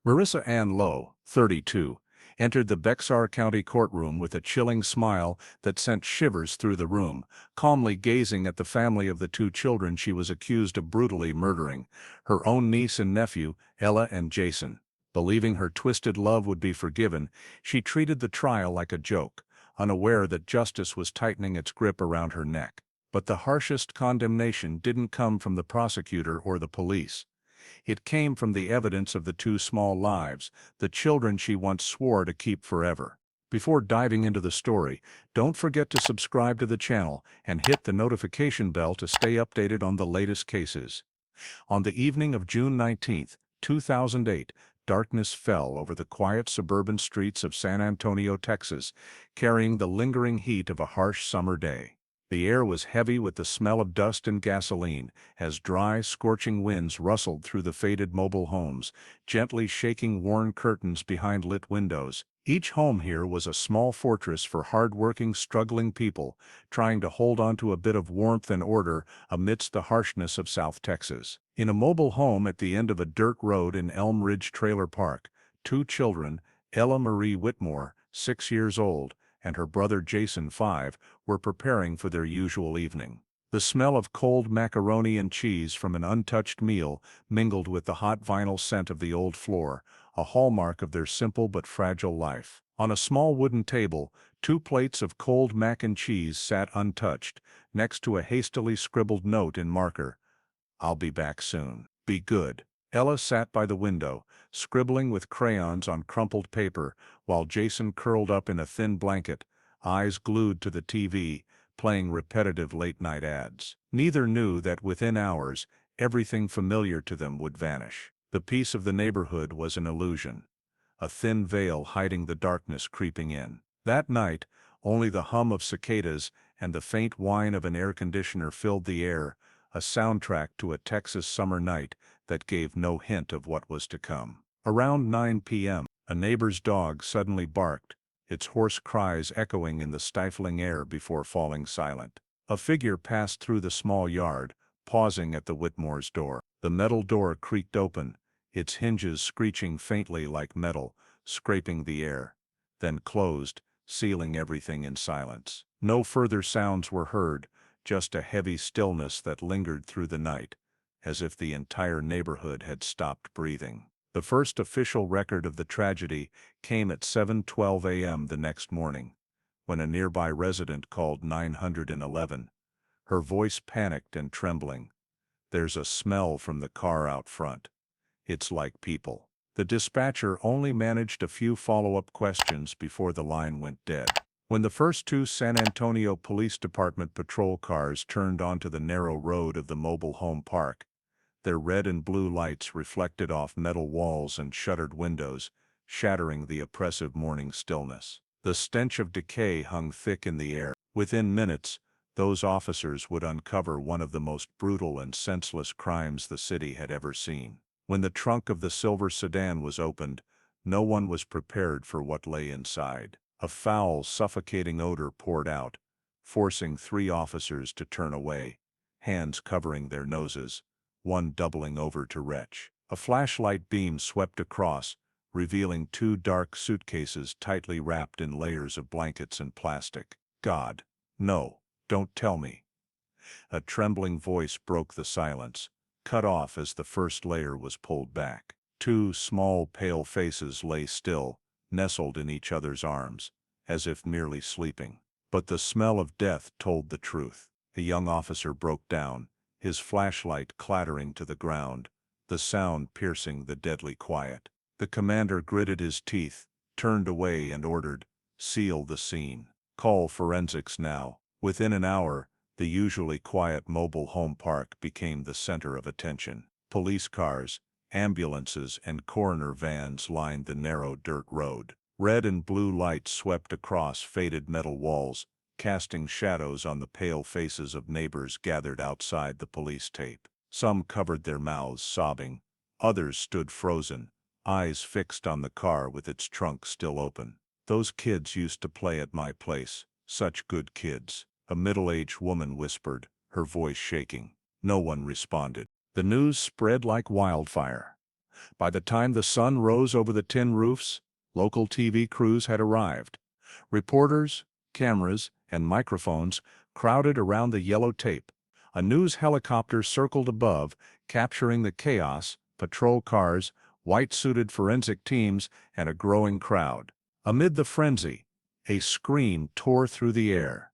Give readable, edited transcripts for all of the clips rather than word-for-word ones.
Marissa Ann Lowe, 32, entered the Bexar County courtroom with a chilling smile that sent shivers through the room, calmly gazing at the family of the two children she was accused of brutally murdering, her own niece and nephew, Ella and Jason. Believing her twisted love would be forgiven, she treated the trial like a joke, unaware that justice was tightening its grip around her neck. But the harshest condemnation didn't come from the prosecutor or the police. It came from the evidence of the two small lives, the children she once swore to keep forever. Before diving into the story, don't forget to subscribe to the channel and hit the notification bell to stay updated on the latest cases. On the evening of June 19, 2008, darkness fell over the quiet suburban streets of San Antonio, Texas, carrying the lingering heat of a harsh summer day. The air was heavy with the smell of dust and gasoline, as dry, scorching winds rustled through the faded mobile homes, gently shaking worn curtains behind lit windows. Each home here was a small fortress for hard-working, struggling people, trying to hold on to a bit of warmth and order amidst the harshness of South Texas. In a mobile home at the end of a dirt road in Elm Ridge Trailer Park, two children, Ella Marie Whitmore, 6 years old, and her brother Jason, 5, were preparing for their usual evening. The smell of cold macaroni and cheese from an untouched meal mingled with the hot vinyl scent of the old floor, a hallmark of their simple but fragile life. On a small wooden table, 2 plates of cold mac and cheese sat untouched, next to a hastily scribbled note in marker. "I'll be back soon. Be good." Ella sat by the window, scribbling with crayons on crumpled paper, while Jason curled up in a thin blanket, eyes glued to the TV, playing repetitive late-night ads. Neither knew that within hours, everything familiar to them would vanish. The peace of the neighborhood was an illusion, a thin veil hiding the darkness creeping in. That night, only the hum of cicadas and the faint whine of an air conditioner filled the air, a soundtrack to a Texas summer night that gave no hint of what was to come. Around 9 p.m., a neighbor's dog suddenly barked, its hoarse cries echoing in the stifling air before falling silent. A figure passed through the small yard, pausing at the Whitmore's door. The metal door creaked open, its hinges screeching faintly like metal, scraping the air, then closed, sealing everything in silence. No further sounds were heard, just a heavy stillness that lingered through the night, as if the entire neighborhood had stopped breathing. The first official record of the tragedy came at 7:12 a.m. the next morning, when a nearby resident called 911, her voice panicked and trembling. "There's a smell from the car out front. It's like people." The dispatcher only managed a few follow-up questions before the line went dead. When the first 2 San Antonio Police Department patrol cars turned onto the narrow road of the mobile home park, their red and blue lights reflected off metal walls and shuttered windows, shattering the oppressive morning stillness. The stench of decay hung thick in the air. Within minutes, those officers would uncover one of the most brutal and senseless crimes the city had ever seen. When the trunk of the silver sedan was opened, no one was prepared for what lay inside. A foul, suffocating odor poured out, forcing 3 officers to turn away, hands covering their noses, one doubling over to retch. A flashlight beam swept across, revealing 2 dark suitcases tightly wrapped in layers of blankets and plastic. "God, no, don't tell me." A trembling voice broke the silence, cut off as the first layer was pulled back. 2 small, pale faces lay still, nestled in each other's arms, as if merely sleeping. But the smell of death told the truth. The young officer broke down, his flashlight clattering to the ground, the sound piercing the deadly quiet. The commander gritted his teeth, turned away and ordered, "Seal the scene. Call forensics now." Within an hour, the usually quiet mobile home park became the center of attention. Police cars, ambulances, and coroner vans lined the narrow dirt road. Red and blue lights swept across faded metal walls, casting shadows on the pale faces of neighbors gathered outside the police tape. Some covered their mouths, sobbing. Others stood frozen, eyes fixed on the car with its trunk still open. "Those kids used to play at my place. Such good kids," a middle-aged woman whispered, her voice shaking. No one responded. The news spread like wildfire. By the time the sun rose over the tin roofs, local TV crews had arrived. Reporters, cameras, and microphones crowded around the yellow tape. A news helicopter circled above, capturing the chaos, patrol cars, white-suited forensic teams, and a growing crowd. Amid the frenzy, a scream tore through the air.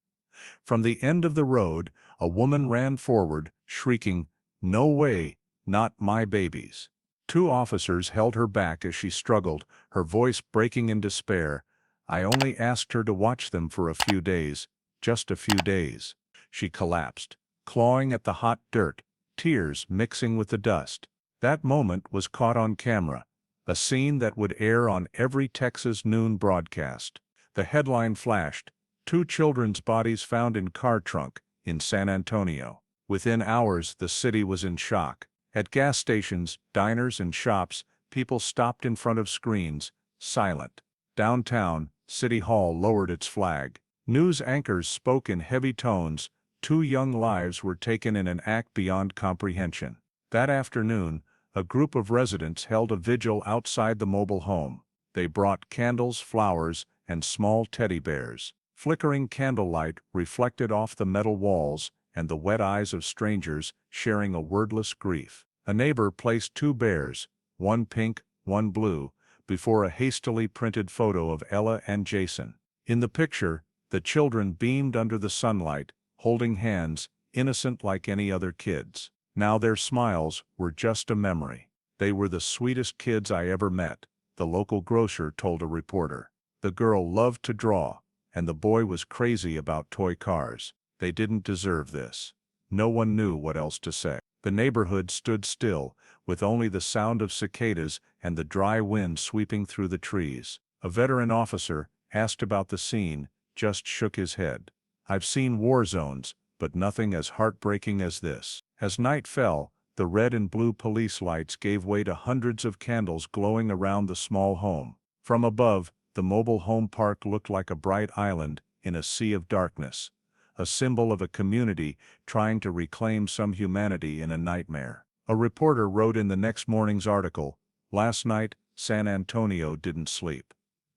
From the end of the road, a woman ran forward, shrieking, "No way, not my babies." Two officers held her back as she struggled, her voice breaking in despair. "I only asked her to watch them for a few days, just a few days." She collapsed, clawing at the hot dirt, tears mixing with the dust. That moment was caught on camera, a scene that would air on every Texas noon broadcast. The headline flashed, "Two children's bodies found in car trunk," in San Antonio. Within hours, the city was in shock. At gas stations, diners, and shops, people stopped in front of screens, silent. Downtown, City Hall lowered its flag. News anchors spoke in heavy tones. Two young lives were taken in an act beyond comprehension. That afternoon, a group of residents held a vigil outside the mobile home. They brought candles, flowers, and small teddy bears. Flickering candlelight reflected off the metal walls and the wet eyes of strangers sharing a wordless grief. A neighbor placed two bears, one pink, one blue, before a hastily printed photo of Ella and Jason. In the picture, the children beamed under the sunlight, holding hands, innocent like any other kids. Now their smiles were just a memory. "They were the sweetest kids I ever met," the local grocer told a reporter. "The girl loved to draw, and the boy was crazy about toy cars. They didn't deserve this." No one knew what else to say. The neighborhood stood still, with only the sound of cicadas and the dry wind sweeping through the trees. A veteran officer, asked about the scene, just shook his head. "I've seen war zones, but nothing as heartbreaking as this." As night fell, the red and blue police lights gave way to hundreds of candles glowing around the small home. From above, the mobile home park looked like a bright island in a sea of darkness, a symbol of a community trying to reclaim some humanity in a nightmare. A reporter wrote in the next morning's article, "Last night, San Antonio didn't sleep."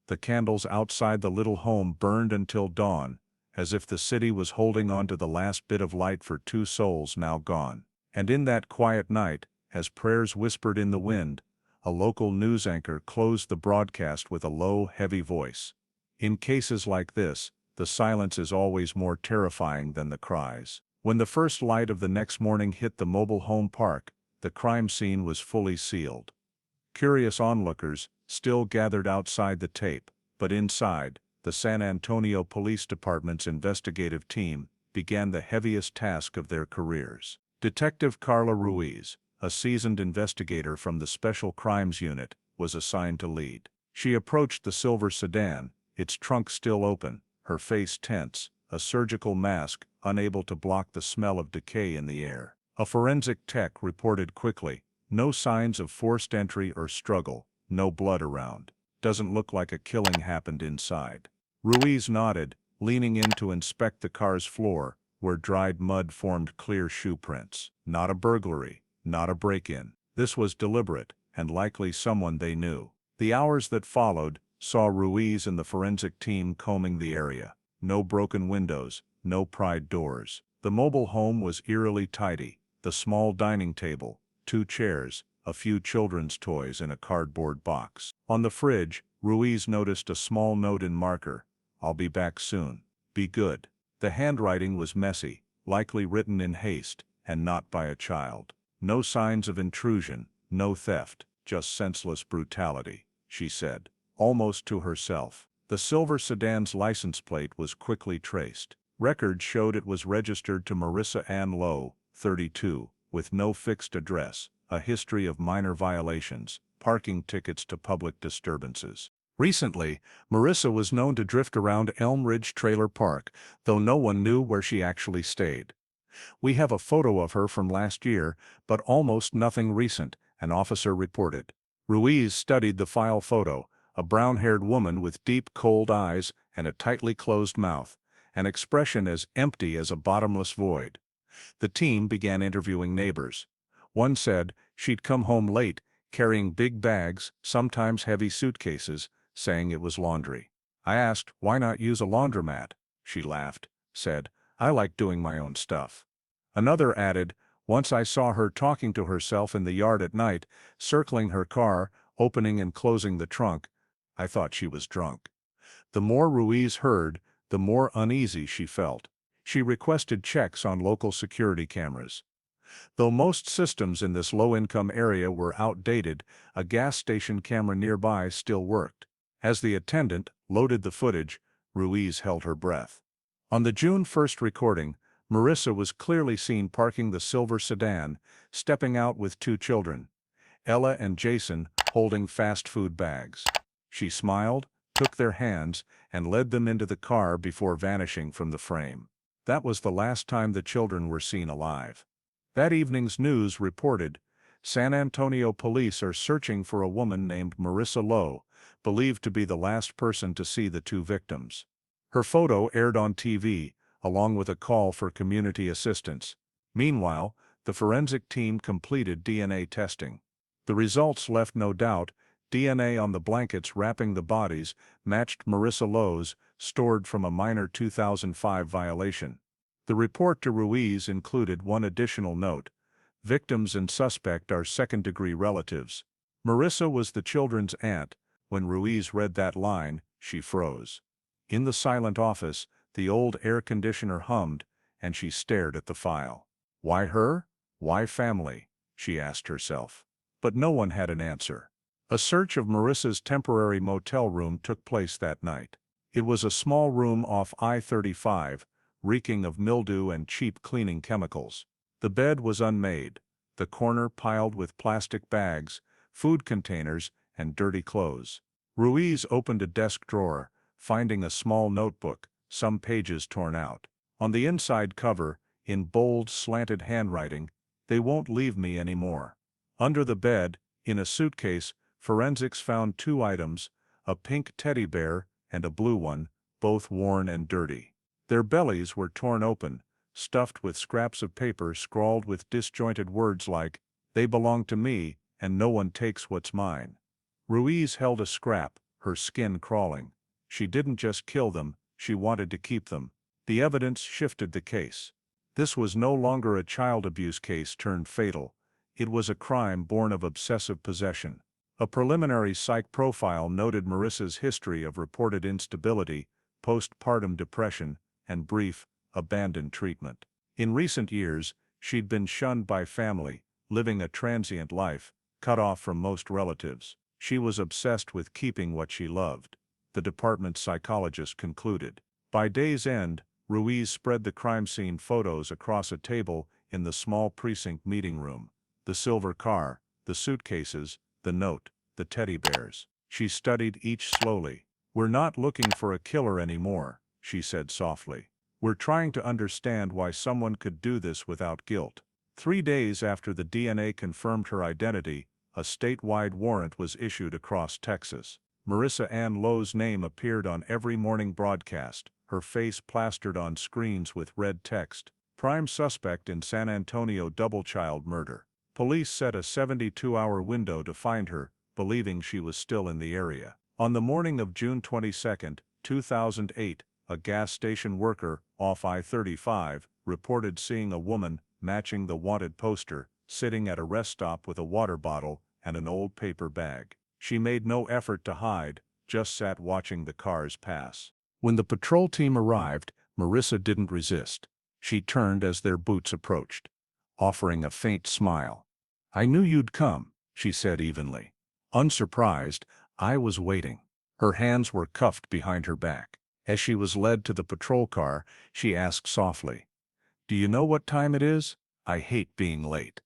The candles outside the little home burned until dawn, as if the city was holding on to the last bit of light for two souls now gone. And in that quiet night, as prayers whispered in the wind, a local news anchor closed the broadcast with a low, heavy voice. In cases like this, the silence is always more terrifying than the cries. When the first light of the next morning hit the mobile home park, the crime scene was fully sealed. Curious onlookers still gathered outside the tape, but inside, the San Antonio Police Department's investigative team began the heaviest task of their careers. Detective Carla Ruiz, a seasoned investigator from the Special Crimes Unit, was assigned to lead. She approached the silver sedan, its trunk still open, her face tense, a surgical mask unable to block the smell of decay in the air. A forensic tech reported quickly, "No signs of forced entry or struggle, no blood around. Doesn't look like a killing happened inside." Ruiz nodded, leaning in to inspect the car's floor, where dried mud formed clear shoe prints. Not a burglary, not a break-in. This was deliberate, and likely someone they knew. The hours that followed saw Ruiz and the forensic team combing the area. No broken windows, no pried doors. The mobile home was eerily tidy, the small dining table, two chairs, a few children's toys in a cardboard box. On the fridge, Ruiz noticed a small note in marker, "I'll be back soon. Be good." The handwriting was messy, likely written in haste, and not by a child. "No signs of intrusion, no theft, just senseless brutality," she said, almost to herself. The silver sedan's license plate was quickly traced. Records showed it was registered to Marissa Ann Lowe, 32, with no fixed address, a history of minor violations, parking tickets to public disturbances. Recently, Marissa was known to drift around Elm Ridge Trailer Park, though no one knew where she actually stayed. "We have a photo of her from last year, but almost nothing recent," an officer reported. Ruiz studied the file photo, a brown-haired woman with deep, cold eyes and a tightly closed mouth, an expression as empty as a bottomless void. The team began interviewing neighbors. One said, "She'd come home late, carrying big bags, sometimes heavy suitcases, saying it was laundry. I asked, "Why not use a laundromat?" She laughed, said, "I like doing my own stuff." Another added, "Once I saw her talking to herself in the yard at night, circling her car, opening and closing the trunk. I thought she was drunk." The more Ruiz heard, the more uneasy she felt. She requested checks on local security cameras. Though most systems in this low-income area were outdated, a gas station camera nearby still worked. As the attendant loaded the footage, Ruiz held her breath. On the June 1st recording, Marissa was clearly seen parking the silver sedan, stepping out with two children, Ella and Jason, holding fast food bags. She smiled, took their hands, and led them into the car before vanishing from the frame. That was the last time the children were seen alive. That evening's news reported, San Antonio police are searching for a woman named Marissa Lowe, believed to be the last person to see the two victims. Her photo aired on TV, along with a call for community assistance. Meanwhile, the forensic team completed DNA testing. The results left no doubt. DNA on the blankets wrapping the bodies matched Marissa Lowe's, stored from a minor 2005 violation. The report to Ruiz included one additional note: victims and suspect are second-degree relatives. Marissa was the children's aunt. When Ruiz read that line, she froze. In the silent office, the old air conditioner hummed, and she stared at the file. Why her? Why family? She asked herself. But no one had an answer. A search of Marissa's temporary motel room took place that night. It was a small room off I-35, reeking of mildew and cheap cleaning chemicals. The bed was unmade, the corner piled with plastic bags, food containers, and dirty clothes. Ruiz opened a desk drawer, finding a small notebook, some pages torn out. On the inside cover, in bold, slanted handwriting, "They won't leave me anymore." Under the bed, in a suitcase, forensics found two items, a pink teddy bear and a blue one, both worn and dirty. Their bellies were torn open, stuffed with scraps of paper scrawled with disjointed words like, "They belong to me, and no one takes what's mine." Ruiz held a scrap, her skin crawling. She didn't just kill them, she wanted to keep them. The evidence shifted the case. This was no longer a child abuse case turned fatal. It was a crime born of obsessive possession. A preliminary psych profile noted Marissa's history of reported instability, postpartum depression, and brief, abandoned treatment. In recent years, she'd been shunned by family, living a transient life, cut off from most relatives. She was obsessed with keeping what she loved, the department's psychologist concluded. By day's end, Ruiz spread the crime scene photos across a table in the small precinct meeting room. The silver car, the suitcases, the note, the teddy bears. She studied each slowly. "We're not looking for a killer anymore," she said softly. "We're trying to understand why someone could do this without guilt." 3 days after the DNA confirmed her identity, a statewide warrant was issued across Texas. Marissa Ann Lowe's name appeared on every morning broadcast, her face plastered on screens with red text, "Prime suspect in San Antonio double child murder." Police set a 72-hour window to find her, believing she was still in the area. On the morning of June 22, 2008, a gas station worker off I-35 reported seeing a woman, matching the wanted poster, sitting at a rest stop with a water bottle and an old paper bag. She made no effort to hide, just sat watching the cars pass. When the patrol team arrived, Marissa didn't resist. She turned as their boots approached, offering a faint smile. "I knew you'd come," she said evenly. Unsurprised, "I was waiting." Her hands were cuffed behind her back. As she was led to the patrol car, she asked softly, "Do you know what time it is? I hate being late."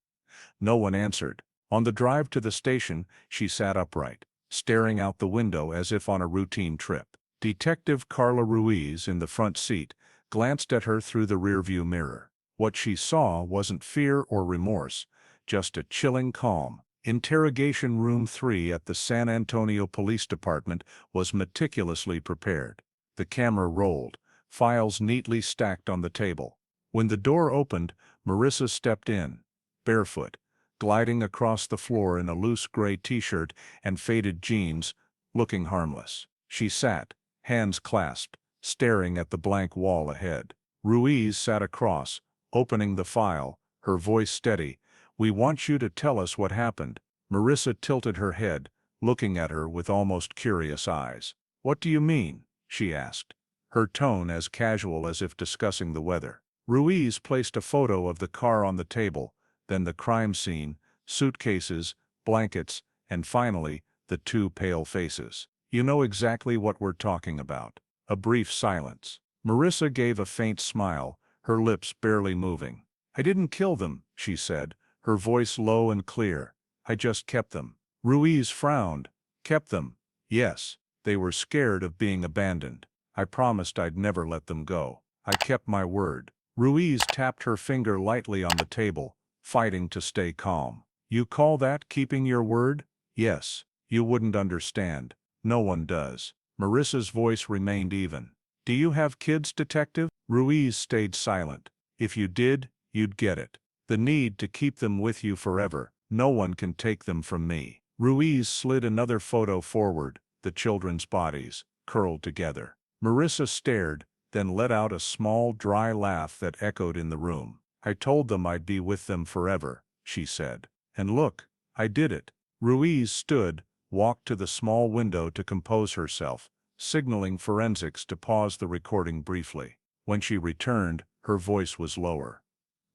No one answered. On the drive to the station, she sat upright, staring out the window as if on a routine trip. Detective Carla Ruiz, in the front seat, glanced at her through the rearview mirror. What she saw wasn't fear or remorse, just a chilling calm. Interrogation Room 3 at the San Antonio Police Department was meticulously prepared. The camera rolled, files neatly stacked on the table. When the door opened, Marissa stepped in, barefoot, gliding across the floor in a loose gray t-shirt and faded jeans, looking harmless. She sat, hands clasped, staring at the blank wall ahead. Ruiz sat across, opening the file, her voice steady. "We want you to tell us what happened." Marissa tilted her head, looking at her with almost curious eyes. "What do you mean?" she asked, her tone as casual as if discussing the weather. Ruiz placed a photo of the car on the table, then the crime scene, suitcases, blankets, and finally, the two pale faces. "You know exactly what we're talking about." A brief silence. Marissa gave a faint smile, her lips barely moving. "I didn't kill them," she said, her voice low and clear. "I just kept them." Ruiz frowned. "Kept them?" "Yes. They were scared of being abandoned. I promised I'd never let them go. I kept my word." Ruiz tapped her finger lightly on the table, fighting to stay calm. "You call that keeping your word?" "Yes. You wouldn't understand. No one does." Marissa's voice remained even. "Do you have kids, detective?" Ruiz stayed silent. "If you did, you'd get it. The need to keep them with you forever. No one can take them from me." Ruiz slid another photo forward, the children's bodies, curled together. Marissa stared, then let out a small, dry laugh that echoed in the room. "I told them I'd be with them forever," she said. "And look, I did it." Ruiz stood, walked to the small window to compose herself, signaling forensics to pause the recording briefly. When she returned, her voice was lower.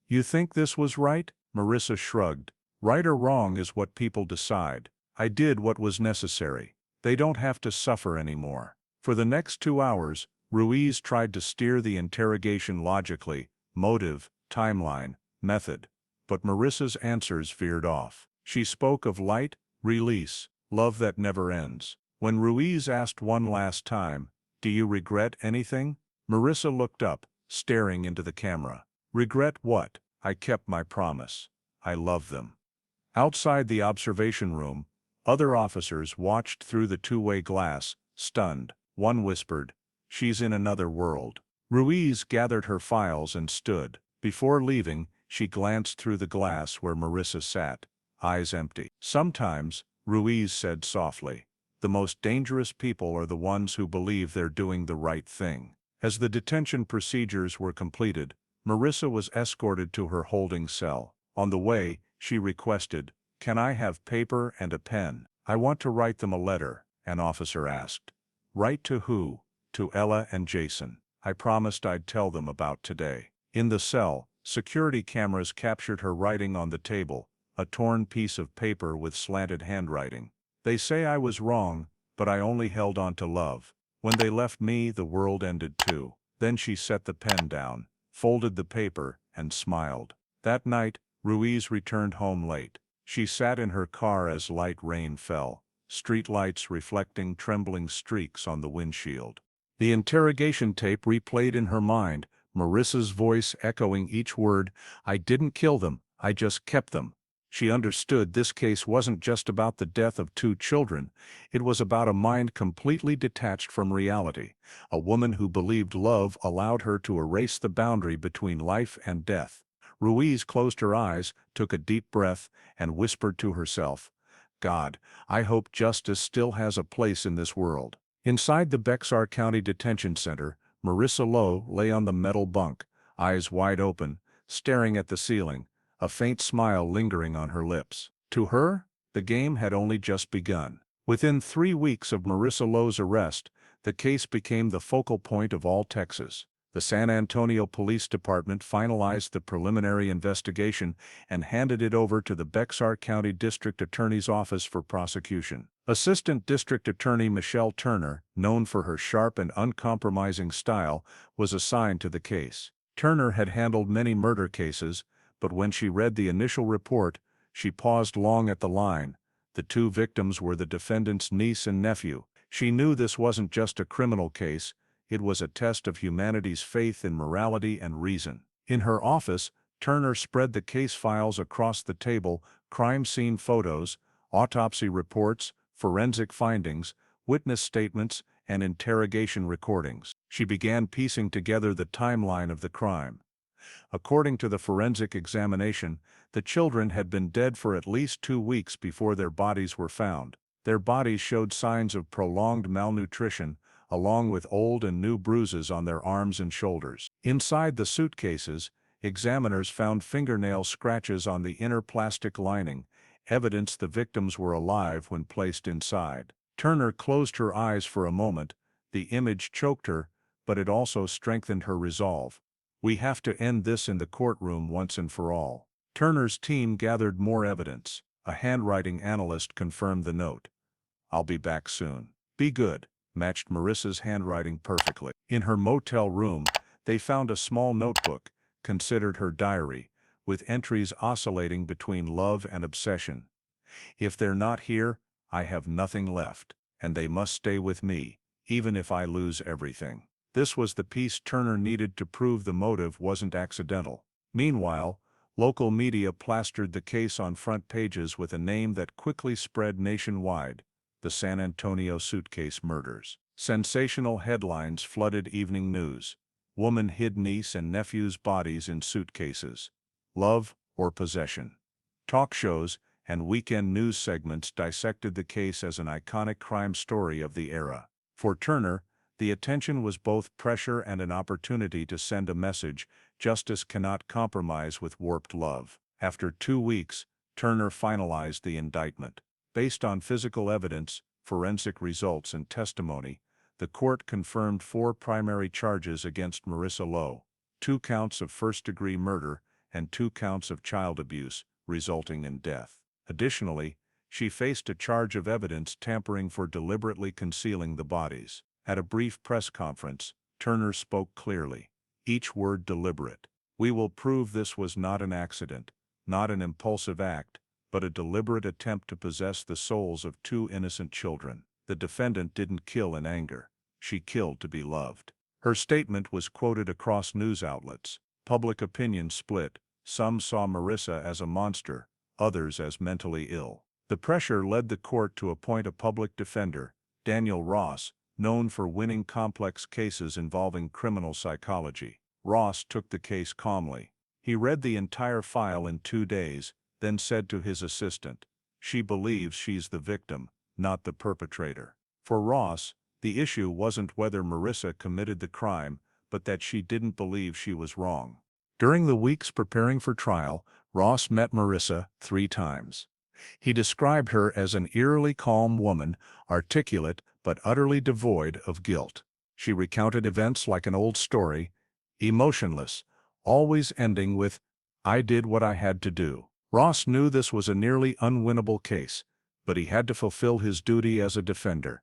"You think this was right?" Marissa shrugged. "Right or wrong is what people decide. I did what was necessary. They don't have to suffer anymore." For the next 2 hours, Ruiz tried to steer the interrogation logically, motive, timeline, method. But Marissa's answers veered off. She spoke of light, release, love that never ends. When Ruiz asked one last time, "Do you regret anything?" Marissa looked up, staring into the camera. "Regret what? I kept my promise. I love them." Outside the observation room, other officers watched through the two-way glass, stunned. One whispered, "She's in another world." Ruiz gathered her files and stood. Before leaving, she glanced through the glass where Marissa sat, eyes empty. "Sometimes," Ruiz said softly, "the most dangerous people are the ones who believe they're doing the right thing." As the detention procedures were completed, Marissa was escorted to her holding cell. On the way, she requested, "Can I have paper and a pen? I want to write them a letter," an officer asked. "Write to who?" "To Ella and Jason. I promised I'd tell them about today." In the cell, security cameras captured her writing on the table, a torn piece of paper with slanted handwriting. "They say I was wrong, but I only held on to love. When they left me, the world ended too." Then she set the pen down, folded the paper, and smiled. That night, Ruiz returned home late. She sat in her car as light rain fell, street lights reflecting trembling streaks on the windshield. The interrogation tape replayed in her mind, Marissa's voice echoing each word, "I didn't kill them, I just kept them." She understood this case wasn't just about the death of 2 children, it was about a mind completely detached from reality, a woman who believed love allowed her to erase the boundary between life and death. Ruiz closed her eyes, took a deep breath, and whispered to herself, "God, I hope justice still has a place in this world." Inside the Bexar County Detention Center, Marissa Lowe lay on the metal bunk, eyes wide open, staring at the ceiling, a faint smile lingering on her lips. To her, the game had only just begun. Within 3 weeks of Marissa Lowe's arrest, the case became the focal point of all Texas. The San Antonio Police Department finalized the preliminary investigation and handed it over to the Bexar County District Attorney's Office for prosecution. Assistant District Attorney Michelle Turner, known for her sharp and uncompromising style, was assigned to the case. Turner had handled many murder cases, but when she read the initial report, she paused long at the line. The 2 victims were the defendant's niece and nephew. She knew this wasn't just a criminal case, it was a test of humanity's faith in morality and reason. In her office, Turner spread the case files across the table, crime scene photos, autopsy reports, forensic findings, witness statements, and interrogation recordings. She began piecing together the timeline of the crime. According to the forensic examination, the children had been dead for at least 2 weeks before their bodies were found. Their bodies showed signs of prolonged malnutrition, along with old and new bruises on their arms and shoulders. Inside the suitcases, examiners found fingernail scratches on the inner plastic lining, evidence the victims were alive when placed inside. Turner closed her eyes for a moment. The image choked her, but it also strengthened her resolve. "We have to end this in the courtroom once and for all." Turner's team gathered more evidence. A handwriting analyst confirmed the note. "I'll be back soon. Be good," matched Marissa's handwriting perfectly. In her motel room, they found a small notebook, considered her diary, with entries oscillating between love and obsession. "If they're not here, I have nothing left, and they must stay with me, even if I lose everything." This was the piece Turner needed to prove the motive wasn't accidental. Meanwhile, local media plastered the case on front pages with a name that quickly spread nationwide: the San Antonio suitcase murders. Sensational headlines flooded evening news. Woman hid niece and nephew's bodies in suitcases. Love or possession? Talk shows and weekend news segments dissected the case as an iconic crime story of the era. For Turner, the attention was both pressure and an opportunity to send a message: justice cannot compromise with warped love. After 2 weeks, Turner finalized the indictment. Based on physical evidence, forensic results, and testimony, the court confirmed 4 primary charges against Marissa Lowe: 2 counts of first-degree murder and 2 counts of child abuse, resulting in death. Additionally, she faced a charge of evidence tampering for deliberately concealing the bodies. At a brief press conference, Turner spoke clearly, each word deliberate. "We will prove this was not an accident, not an impulsive act, but a deliberate attempt to possess the souls of 2 innocent children. The defendant didn't kill in anger. She killed to be loved." Her statement was quoted across news outlets. Public opinion split. Some saw Marissa as a monster, others as mentally ill. The pressure led the court to appoint a public defender, Daniel Ross, known for winning complex cases involving criminal psychology. Ross took the case calmly. He read the entire file in 2 days, then said to his assistant, "She believes she's the victim, not the perpetrator." For Ross, the issue wasn't whether Marissa committed the crime, but that she didn't believe she was wrong. During the weeks preparing for trial, Ross met Marissa 3 times. He described her as an eerily calm woman, articulate but utterly devoid of guilt. She recounted events like an old story, emotionless, always ending with, "I did what I had to do." Ross knew this was a nearly unwinnable case, but he had to fulfill his duty as a defender,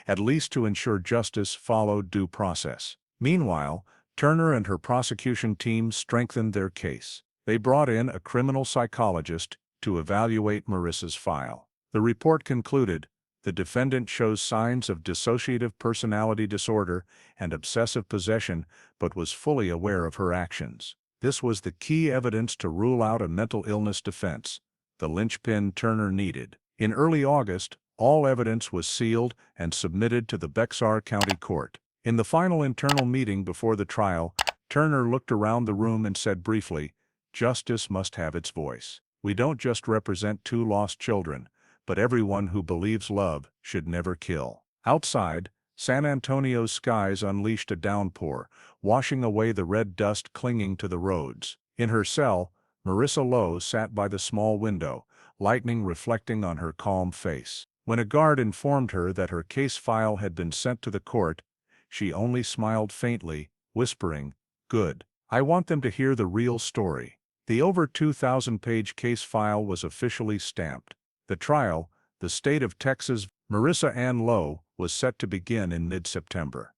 at least to ensure justice followed due process. Meanwhile, Turner and her prosecution team strengthened their case. They brought in a criminal psychologist to evaluate Marissa's file. The report concluded, the defendant shows signs of dissociative personality disorder and obsessive possession, but was fully aware of her actions. This was the key evidence to rule out a mental illness defense, the linchpin Turner needed. In early August, all evidence was sealed and submitted to the Bexar County Court. In the final internal meeting before the trial, Turner looked around the room and said briefly, "Justice must have its voice. We don't just represent 2 lost children, but everyone who believes love should never kill." Outside, San Antonio's skies unleashed a downpour, washing away the red dust clinging to the roads. In her cell, Marissa Lowe sat by the small window, lightning reflecting on her calm face. When a guard informed her that her case file had been sent to the court, she only smiled faintly, whispering, "Good. I want them to hear the real story." The over 2,000-page case file was officially stamped. The trial, the state of Texas, Marissa Ann Lowe, was set to begin in mid-September.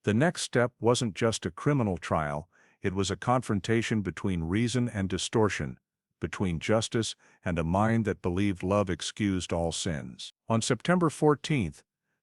The next step wasn't just a criminal trial, it was a confrontation between reason and distortion, between justice and a mind that believed love excused all sins. On September 14,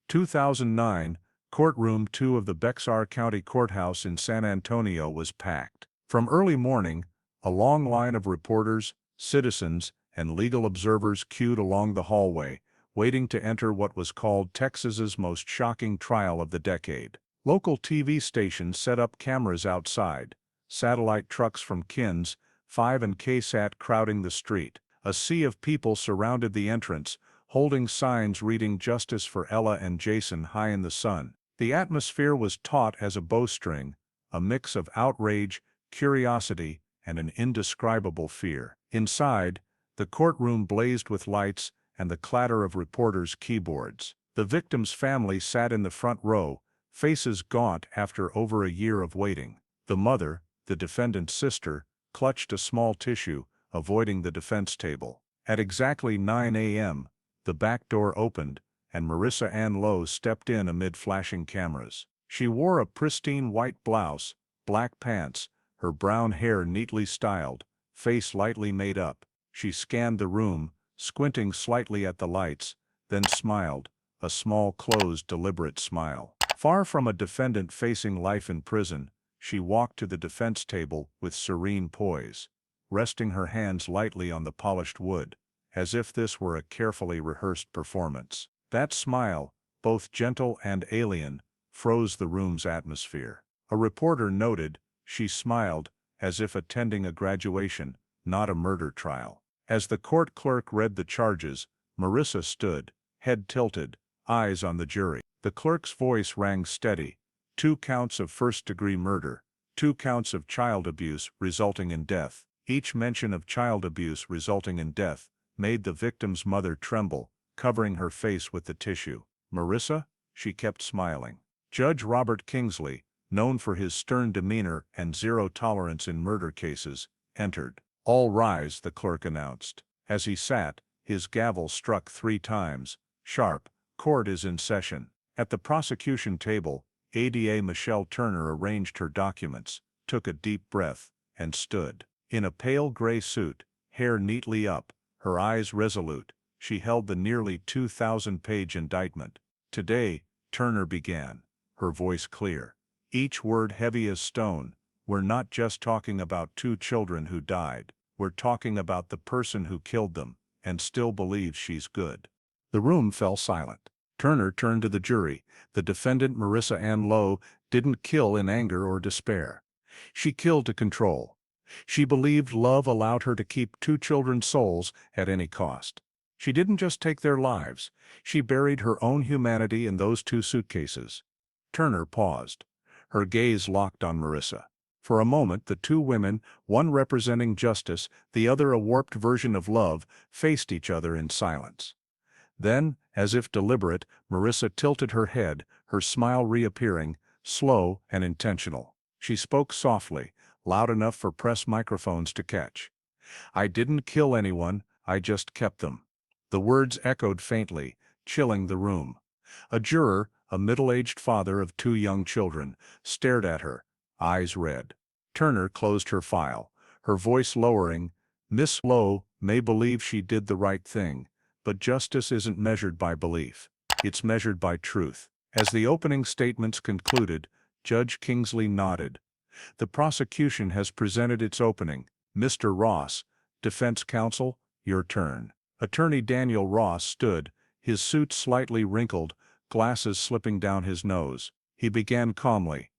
2009, Courtroom 2 of the Bexar County Courthouse in San Antonio was packed. From early morning, a long line of reporters, citizens, and legal observers queued along the hallway, waiting to enter what was called Texas's most shocking trial of the decade. Local TV stations set up cameras outside, satellite trucks from KINS, 5 and KSAT crowding the street. A sea of people surrounded the entrance, holding signs reading "Justice for Ella and Jason" high in the sun. The atmosphere was taut as a bowstring, a mix of outrage, curiosity, and an indescribable fear. Inside, the courtroom blazed with lights and the clatter of reporters' keyboards. The victim's family sat in the front row, faces gaunt after over a year of waiting. The mother, the defendant's sister, clutched a small tissue, avoiding the defense table. At exactly 9 a.m., the back door opened, and Marissa Ann Lowe stepped in amid flashing cameras. She wore a pristine white blouse, black pants, her brown hair neatly styled, face lightly made up. She scanned the room, squinting slightly at the lights, then smiled, a small closed deliberate smile. Far from a defendant facing life in prison, she walked to the defense table with serene poise, resting her hands lightly on the polished wood, as if this were a carefully rehearsed performance. That smile, both gentle and alien, froze the room's atmosphere. A reporter noted, she smiled, as if attending a graduation, not a murder trial. As the court clerk read the charges, Marissa stood, head tilted, eyes on the jury. The clerk's voice rang steady: 2 counts of first-degree murder, 2 counts of child abuse resulting in death. Each mention of child abuse resulting in death made the victim's mother tremble, covering her face with the tissue. "Marissa?" She kept smiling. Judge Robert Kingsley, known for his stern demeanor and zero tolerance in murder cases, entered. "All rise," the clerk announced. As he sat, his gavel struck 3 times. Sharp. "Court is in session." At the prosecution table, ADA Michelle Turner arranged her documents, took a deep breath, and stood. In a pale gray suit, hair neatly up, her eyes resolute, she held the nearly 2,000-page indictment. "Today," Turner began, her voice clear, each word heavy as stone, "we're not just talking about 2 children who died, we're talking about the person who killed them, and still believes she's good." The room fell silent. Turner turned to the jury. The defendant, Marissa Ann Lowe, didn't kill in anger or despair. She killed to control. She believed love allowed her to keep 2 children's souls at any cost. She didn't just take their lives, she buried her own humanity in those 2 suitcases. Turner paused. Her gaze locked on Marissa. For a moment the 2 women, one representing justice, the other a warped version of love, faced each other in silence. Then, as if deliberate, Marissa tilted her head, her smile reappearing, slow and intentional. She spoke softly, loud enough for press microphones to catch. "I didn't kill anyone, I just kept them." The words echoed faintly, chilling the room. A juror, a middle-aged father of 2 young children, stared at her, eyes red. Turner closed her file, her voice lowering. "Miss Lowe may believe she did the right thing, but justice isn't measured by belief. It's measured by truth." As the opening statements concluded, Judge Kingsley nodded. "The prosecution has presented its opening. Mr. Ross, defense counsel, your turn." Attorney Daniel Ross stood, his suit slightly wrinkled, glasses slipping down his nose. He began calmly.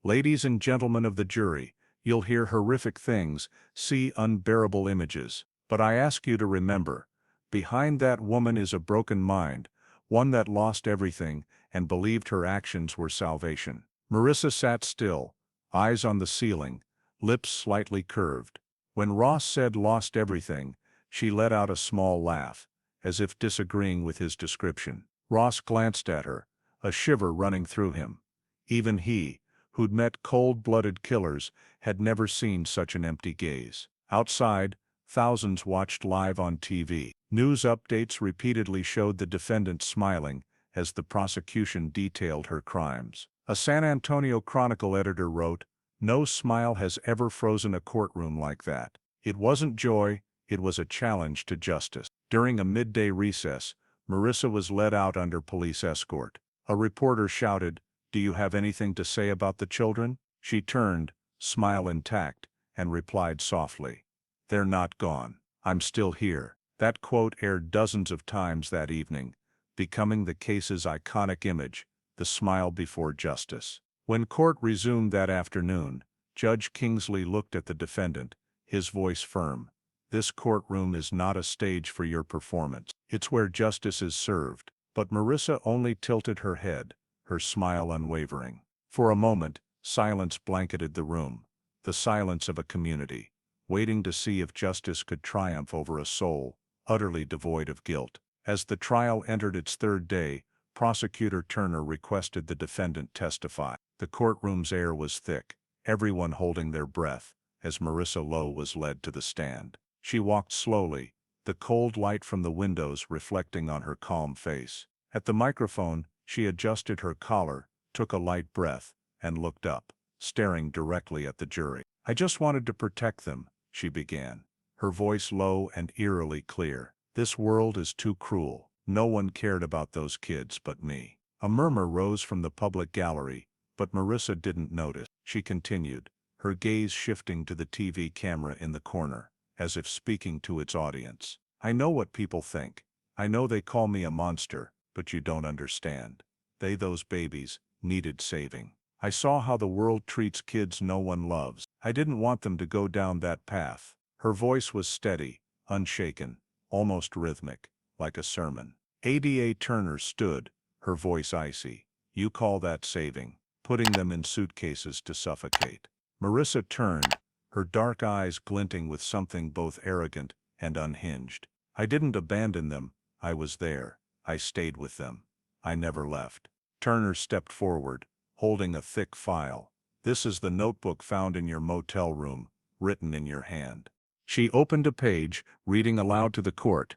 "Ladies and gentlemen of the jury, you'll hear horrific things, see unbearable images. But I ask you to remember, behind that woman is a broken mind, one that lost everything and believed her actions were salvation." Marissa sat still, eyes on the ceiling, lips slightly curved. When Ross said lost everything, she let out a small laugh, as if disagreeing with his description. Ross glanced at her, a shiver running through him. Even he, who'd met cold-blooded killers, had never seen such an empty gaze. Outside, thousands watched live on TV. News updates repeatedly showed the defendant smiling as the prosecution detailed her crimes. A San Antonio Chronicle editor wrote, "No smile has ever frozen a courtroom like that." It wasn't joy, it was a challenge to justice. During a midday recess, Marissa was led out under police escort. A reporter shouted, "Do you have anything to say about the children?" She turned, smile intact, and replied softly, "They're not gone. I'm still here." That quote aired dozens of times that evening, becoming the case's iconic image, the smile before justice. When court resumed that afternoon, Judge Kingsley looked at the defendant, his voice firm. "This courtroom is not a stage for your performance. It's where justice is served." But Marissa only tilted her head, her smile unwavering. For a moment, silence blanketed the room, the silence of a community, waiting to see if justice could triumph over a soul utterly devoid of guilt. As the trial entered its third day, Prosecutor Turner requested the defendant testify. The courtroom's air was thick, everyone holding their breath, as Marissa Lowe was led to the stand. She walked slowly, the cold light from the windows reflecting on her calm face. At the microphone, she adjusted her collar, took a light breath, and looked up, staring directly at the jury. "I just wanted to protect them," she began, her voice low and eerily clear. "This world is too cruel. No one cared about those kids but me." A murmur rose from the public gallery, but Marissa didn't notice. She continued, her gaze shifting to the TV camera in the corner, as if speaking to its audience. "I know what people think. I know they call me a monster, but you don't understand. Those babies, needed saving. I saw how the world treats kids no one loves. I didn't want them to go down that path." Her voice was steady, unshaken, almost rhythmic, like a sermon. ADA Turner stood, her voice icy. "You call that saving? Putting them in suitcases to suffocate." Marissa turned, her dark eyes glinting with something both arrogant and unhinged. "I didn't abandon them. I was there. I stayed with them. I never left." Turner stepped forward, holding a thick file. "This is the notebook found in your motel room, written in your hand." She opened a page, reading aloud to the court.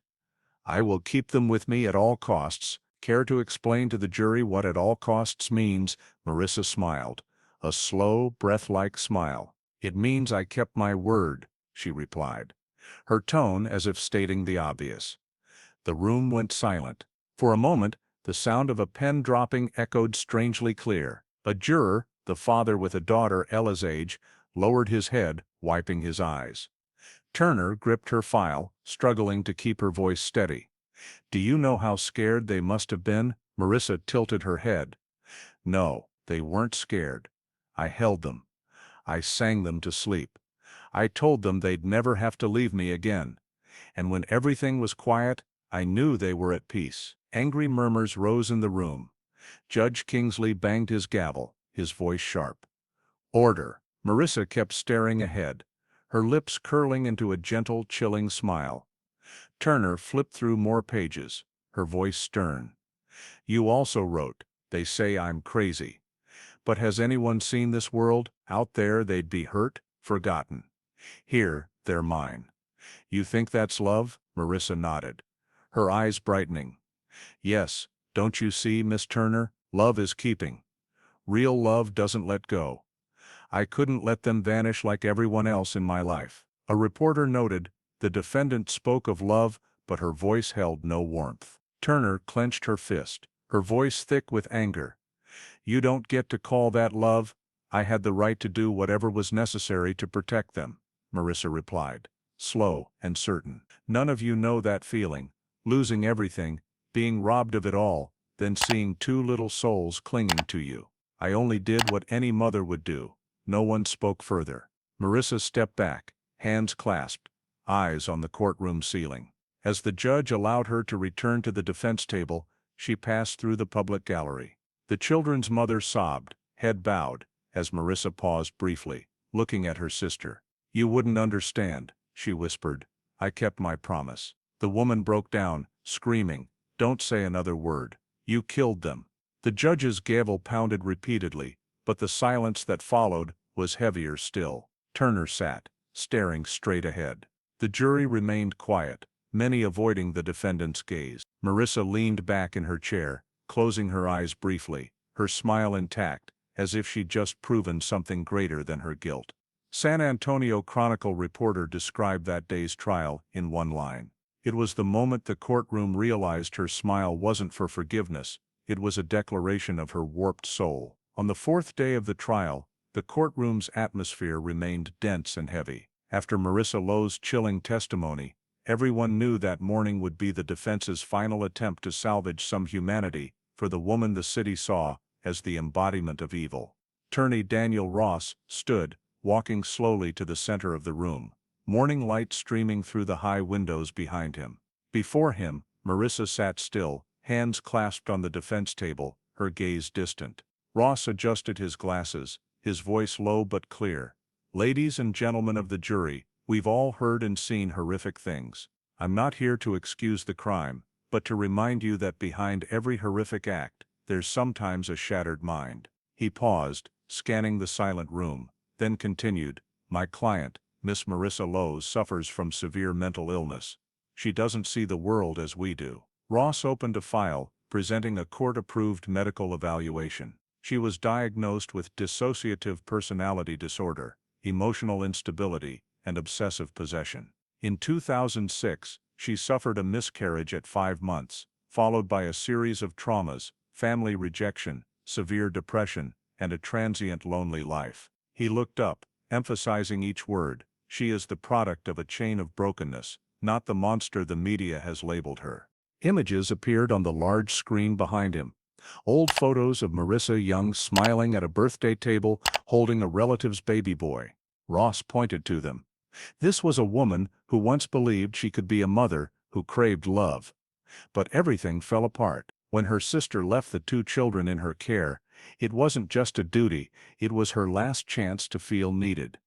"I will keep them with me at all costs." Care to explain to the jury what "at all costs" means?" Marissa smiled, a slow, breath-like smile. "It means I kept my word," she replied, her tone as if stating the obvious. The room went silent. For a moment, the sound of a pen dropping echoed strangely clear. A juror, the father with a daughter Ella's age, lowered his head, wiping his eyes. Turner gripped her file, struggling to keep her voice steady. "Do you know how scared they must have been?" Marissa tilted her head. "No, they weren't scared. I held them. I sang them to sleep. I told them they'd never have to leave me again. And when everything was quiet, I knew they were at peace." Angry murmurs rose in the room. Judge Kingsley banged his gavel, his voice sharp. "Order." Marissa kept staring ahead, her lips curling into a gentle, chilling smile. Turner flipped through more pages, her voice stern. "You also wrote, 'They say I'm crazy. But has anyone seen this world? Out there they'd be hurt, forgotten. Here, they're mine.' You think that's love?" Marissa nodded, her eyes brightening. "Yes, don't you see, Miss Turner? Love is keeping. Real love doesn't let go. I couldn't let them vanish like everyone else in my life." A reporter noted, the defendant spoke of love, but her voice held no warmth. Turner clenched her fist, her voice thick with anger. "You don't get to call that love. I had the right to do whatever was necessary to protect them," Marissa replied, slow and certain. "None of you know that feeling, losing everything, being robbed of it all, then seeing two little souls clinging to you. I only did what any mother would do." No one spoke further. Marissa stepped back, hands clasped, eyes on the courtroom ceiling. As the judge allowed her to return to the defense table, she passed through the public gallery. The children's mother sobbed, head bowed, as Marissa paused briefly, looking at her sister. "You wouldn't understand," she whispered. "I kept my promise." The woman broke down, screaming, "Don't say another word. You killed them." The judge's gavel pounded repeatedly, but the silence that followed was heavier still. Turner sat, staring straight ahead. The jury remained quiet, many avoiding the defendant's gaze. Marissa leaned back in her chair, closing her eyes briefly, her smile intact, as if she'd just proven something greater than her guilt. San Antonio Chronicle reporter described that day's trial in one line. "It was the moment the courtroom realized her smile wasn't for forgiveness, it was a declaration of her warped soul." On the fourth day of the trial, the courtroom's atmosphere remained dense and heavy. After Marissa Lowe's chilling testimony, everyone knew that morning would be the defense's final attempt to salvage some humanity for the woman the city saw as the embodiment of evil. Attorney Daniel Ross stood, walking slowly to the center of the room, morning light streaming through the high windows behind him. Before him, Marissa sat still, hands clasped on the defense table, her gaze distant. Ross adjusted his glasses, his voice low but clear. "Ladies and gentlemen of the jury, we've all heard and seen horrific things. I'm not here to excuse the crime, but to remind you that behind every horrific act, there's sometimes a shattered mind." He paused, scanning the silent room, then continued, "My client, Miss Marissa Lowe, suffers from severe mental illness. She doesn't see the world as we do." Ross opened a file, presenting a court-approved medical evaluation. She was diagnosed with dissociative personality disorder, emotional instability, and obsessive possession. In 2006, she suffered a miscarriage at 5 months, followed by a series of traumas, family rejection, severe depression, and a transient lonely life. He looked up, emphasizing each word. "She is the product of a chain of brokenness, not the monster the media has labeled her." Images appeared on the large screen behind him. Old photos of Marissa young smiling at a birthday table, holding a relative's baby boy. Ross pointed to them. This was a woman who once believed she could be a mother, who craved love. But everything fell apart. When her sister left the 2 children in her care, it wasn't just a duty, it was her last chance to feel needed.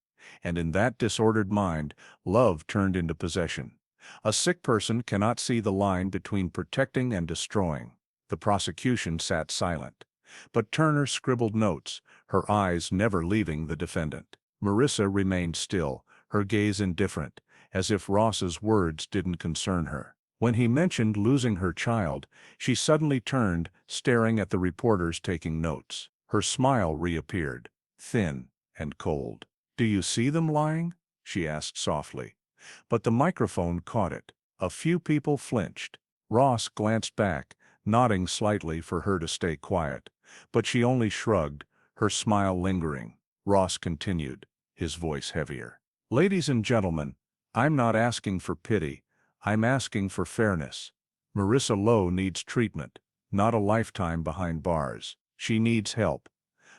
And in that disordered mind, love turned into possession. A sick person cannot see the line between protecting and destroying. The prosecution sat silent. But Turner scribbled notes, her eyes never leaving the defendant. Marissa remained still, her gaze indifferent, as if Ross's words didn't concern her. When he mentioned losing her child, she suddenly turned, staring at the reporters taking notes. Her smile reappeared, thin and cold. "Do you see them lying?" she asked softly. But the microphone caught it. A few people flinched. Ross glanced back, nodding slightly for her to stay quiet. But she only shrugged, her smile lingering. Ross continued, his voice heavier. "Ladies and gentlemen, I'm not asking for pity. I'm asking for fairness. Marissa Lowe needs treatment, not a lifetime behind bars. She needs help,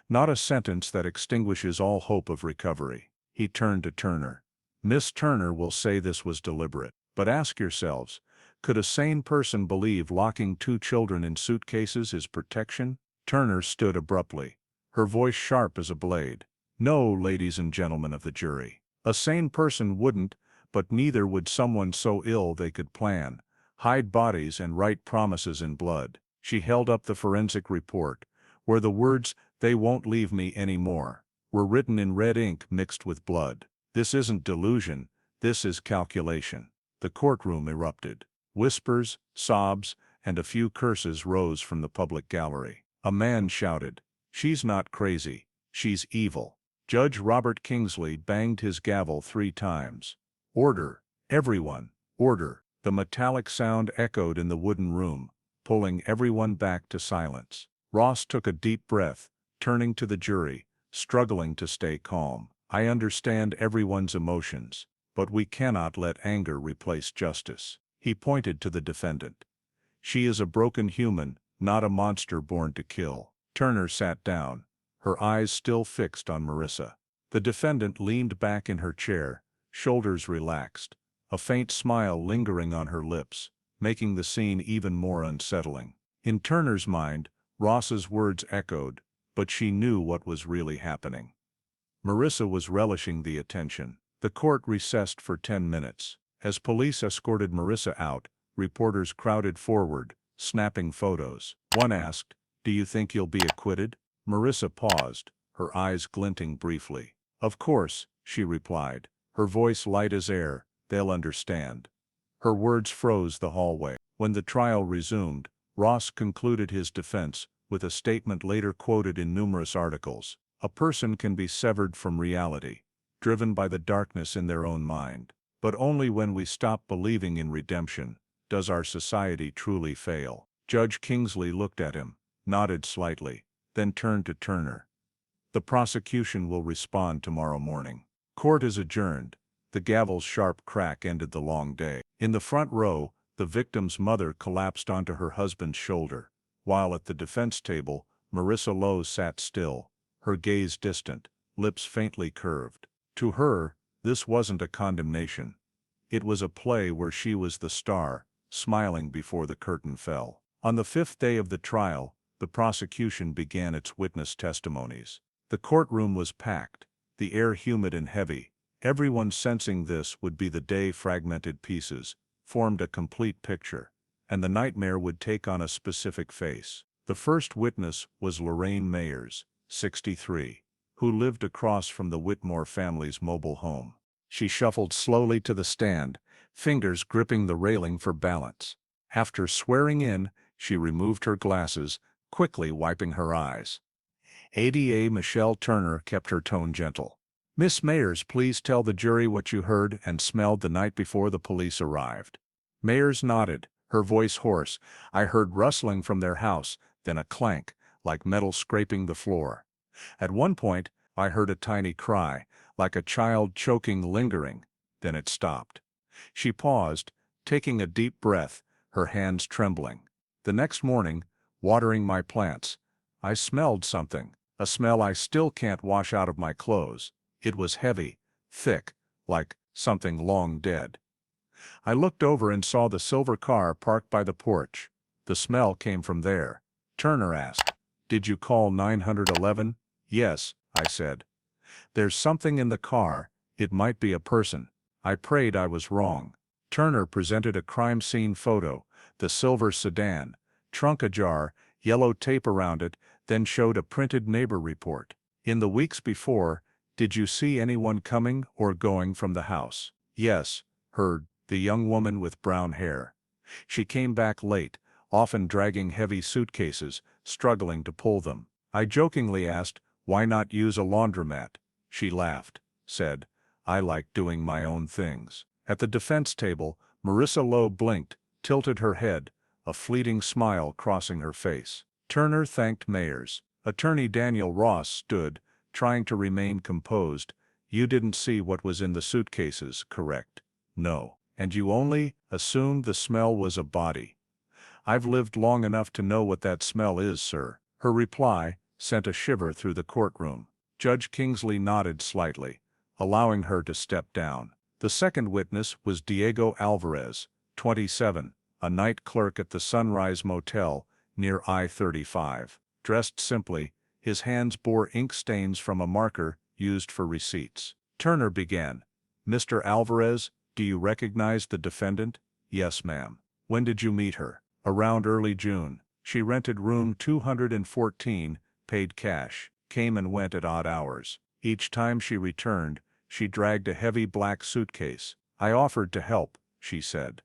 not a sentence that extinguishes all hope of recovery." He turned to Turner. "Miss Turner will say this was deliberate, but ask yourselves, could a sane person believe locking 2 children in suitcases is protection?" Turner stood abruptly, her voice sharp as a blade. "No, ladies and gentlemen of the jury. A sane person wouldn't, but neither would someone so ill they could plan, hide bodies and write promises in blood." She held up the forensic report, where the words, "They won't leave me anymore," were written in red ink mixed with blood. "This isn't delusion, this is calculation." The courtroom erupted. Whispers, sobs, and a few curses rose from the public gallery. A man shouted, "She's not crazy, she's evil." Judge Robert Kingsley banged his gavel 3 times. "Order, everyone, order." The metallic sound echoed in the wooden room, pulling everyone back to silence. Ross took a deep breath, turning to the jury, struggling to stay calm. "I understand everyone's emotions, but we cannot let anger replace justice." He pointed to the defendant. "She is a broken human, not a monster born to kill." Turner sat down, her eyes still fixed on Marissa. The defendant leaned back in her chair, shoulders relaxed, a faint smile lingering on her lips, making the scene even more unsettling. In Turner's mind, Ross's words echoed, but she knew what was really happening. Marissa was relishing the attention. The court recessed for 10 minutes. As police escorted Marissa out, reporters crowded forward, snapping photos. One asked, "Do you think you'll be acquitted?" Marissa paused, her eyes glinting briefly. "Of course," she replied, her voice light as air, "they'll understand." Her words froze the hallway. When the trial resumed, Ross concluded his defense with a statement later quoted in numerous articles. "A person can be severed from reality, driven by the darkness in their own mind. But only when we stop believing in redemption does our society truly fail." Judge Kingsley looked at him, nodded slightly, then turned to Turner. "The prosecution will respond tomorrow morning." Court is adjourned. The gavel's sharp crack ended the long day. In the front row, the victim's mother collapsed onto her husband's shoulder, while at the defense table, Marissa Lowe sat still, her gaze distant, lips faintly curved. To her, this wasn't a condemnation. It was a play where she was the star, smiling before the curtain fell. On the fifth day of the trial, the prosecution began its witness testimonies. The courtroom was packed, the air humid and heavy. Everyone sensing this would be the day. Fragmented pieces formed a complete picture, and the nightmare would take on a specific face. The first witness was Lorraine Mayers, 63, who lived across from the Whitmore family's mobile home. She shuffled slowly to the stand, fingers gripping the railing for balance. After swearing in, she removed her glasses, quickly wiping her eyes. ADA Michelle Turner kept her tone gentle. "Miss Mayers, please tell the jury what you heard and smelled the night before the police arrived." Mayers nodded, her voice hoarse. "I heard rustling from their house, then a clank, like metal scraping the floor. At one point, I heard a tiny cry, like a child choking, lingering. Then it stopped." She paused, taking a deep breath, her hands trembling. "The next morning, watering my plants, I smelled something, a smell I still can't wash out of my clothes. It was heavy, thick, like something long dead. I looked over and saw the silver car parked by the porch. The smell came from there." Turner asked, "Did you call 911? "Yes," I said. "There's something in the car. It might be a person." I prayed I was wrong. Turner presented a crime scene photo, the silver sedan, trunk ajar, yellow tape around it, then showed a printed neighbor report. "In the weeks before, did you see anyone coming or going from the house?" "Yes," heard the young woman with brown hair. "She came back late, often dragging heavy suitcases, struggling to pull them. I jokingly asked, 'Why not use a laundromat?' She laughed, said, 'I like doing my own things.'" At the defense table, Marissa Lowe blinked, tilted her head, a fleeting smile crossing her face. Turner thanked Mayers. Attorney Daniel Ross stood, trying to remain composed. "You didn't see what was in the suitcases, correct?" "No. And you only assumed the smell was a body." "I've lived long enough to know what that smell is, sir." Her reply sent a shiver through the courtroom. Judge Kingsley nodded slightly, allowing her to step down. The second witness was Diego Alvarez, 27, a night clerk at the Sunrise Motel near I-35. Dressed simply, his hands bore ink stains from a marker used for receipts. Turner began, "Mr. Alvarez, do you recognize the defendant?" "Yes, ma'am." "When did you meet her?" "Around early June. She rented room 214, paid cash, came and went at odd hours. Each time she returned, she dragged a heavy black suitcase. I offered to help," she said.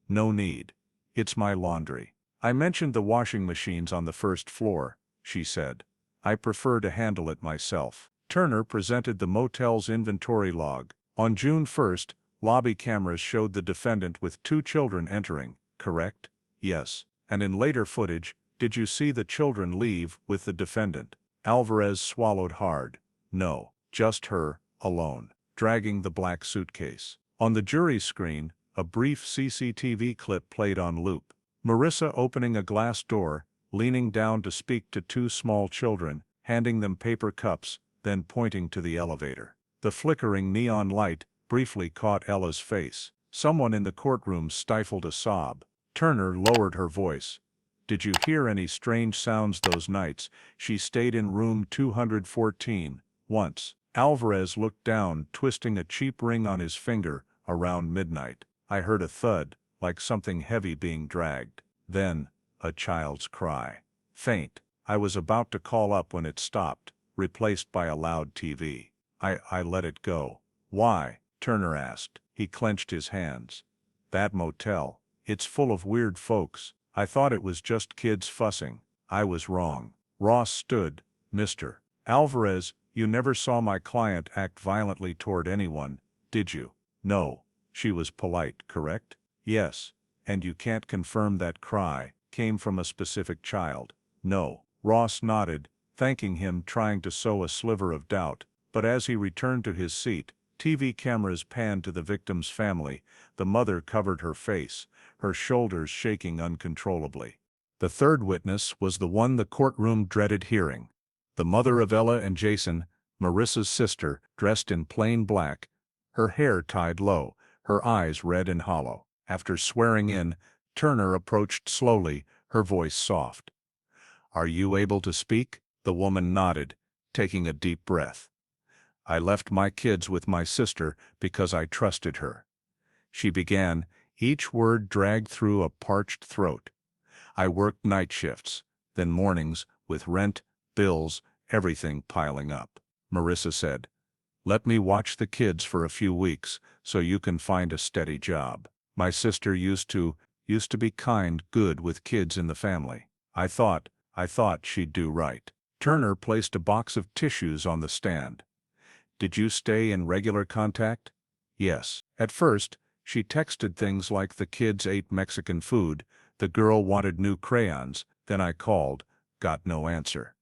"No need. It's my laundry." "I mentioned the washing machines on the first floor," she said. "I prefer to handle it myself." Turner presented the motel's inventory log. On June 1st, lobby cameras showed the defendant with 2 children entering, correct? "Yes." "And in later footage, did you see the children leave with the defendant?" Alvarez swallowed hard. "No, just her, alone, dragging the black suitcase." On the jury screen, a brief CCTV clip played on loop. Marissa opening a glass door, leaning down to speak to 2 small children, handing them paper cups, then pointing to the elevator. The flickering neon light briefly caught Ella's face. Someone in the courtroom stifled a sob. Turner lowered her voice. "Did you hear any strange sounds those nights? She stayed in room 214, once." Alvarez looked down, twisting a cheap ring on his finger. "Around midnight, I heard a thud, like something heavy being dragged. Then, a child's cry. Faint. I was about to call up when it stopped, replaced by a loud TV. I let it go." "Why?" Turner asked. He clenched his hands. "That motel, it's full of weird folks. I thought it was just kids fussing. I was wrong." Ross stood. "Mr. Alvarez, you never saw my client act violently toward anyone, did you?" "No." "She was polite, correct?" "Yes." "And you can't confirm that cry came from a specific child?" "No." Ross nodded, thanking him, trying to sow a sliver of doubt, but as he returned to his seat, TV cameras panned to the victim's family. The mother covered her face, her shoulders shaking uncontrollably. The third witness was the one the courtroom dreaded hearing. The mother of Ella and Jason, Marissa's sister, dressed in plain black, her hair tied low, her eyes red and hollow. After swearing in, Turner approached slowly, her voice soft. "Are you able to speak?" The woman nodded, taking a deep breath. "I left my kids with my sister because I trusted her," she began, each word dragged through a parched throat. "I worked night shifts, then mornings, with rent, bills, everything piling up." Marissa said, "Let me watch the kids for a few weeks so you can find a steady job. My sister used to be kind, good with kids in the family. I thought she'd do right." Turner placed a box of tissues on the stand. "Did you stay in regular contact?" "Yes. At first, she texted things like the kids ate Mexican food, the girl wanted new crayons, then I called, got no answer.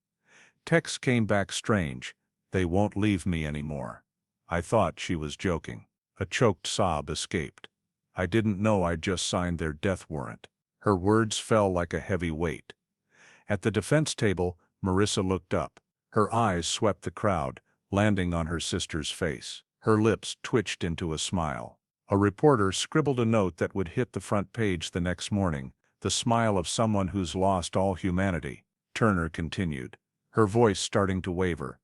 Texts came back strange, they won't leave me anymore." I thought she was joking. A choked sob escaped. "I didn't know I'd just signed their death warrant." Her words fell like a heavy weight. At the defense table, Marissa looked up. Her eyes swept the crowd, landing on her sister's face. Her lips twitched into a smile. A reporter scribbled a note that would hit the front page the next morning, the smile of someone who's lost all humanity. Turner continued, her voice starting to waver.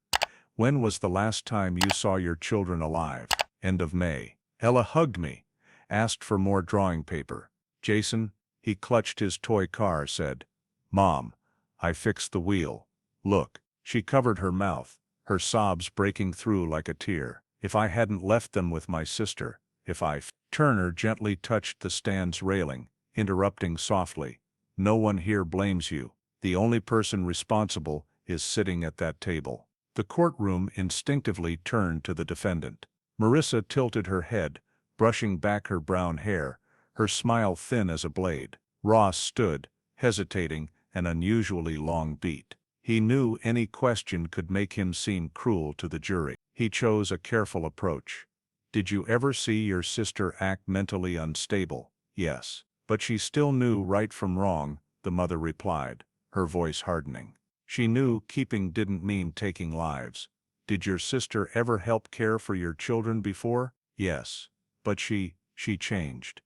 "When was the last time you saw your children alive?" "End of May." Ella hugged me, asked for more drawing paper. Jason, he clutched his toy car, said, "Mom, I fixed the wheel. Look." She covered her mouth, her sobs breaking through like a tear. "If I hadn't left them with my sister, if I..." Turner gently touched the stand's railing, interrupting softly, "No one here blames you. The only person responsible is sitting at that table." The courtroom instinctively turned to the defendant. Marissa tilted her head, brushing back her brown hair, her smile thin as a blade. Ross stood, hesitating, an unusually long beat. He knew any question could make him seem cruel to the jury. He chose a careful approach. "Did you ever see your sister act mentally unstable?" "Yes. But she still knew right from wrong," the mother replied, her voice hardening. "She knew keeping didn't mean taking lives." "Did your sister ever help care for your children before?" "Yes. But she changed."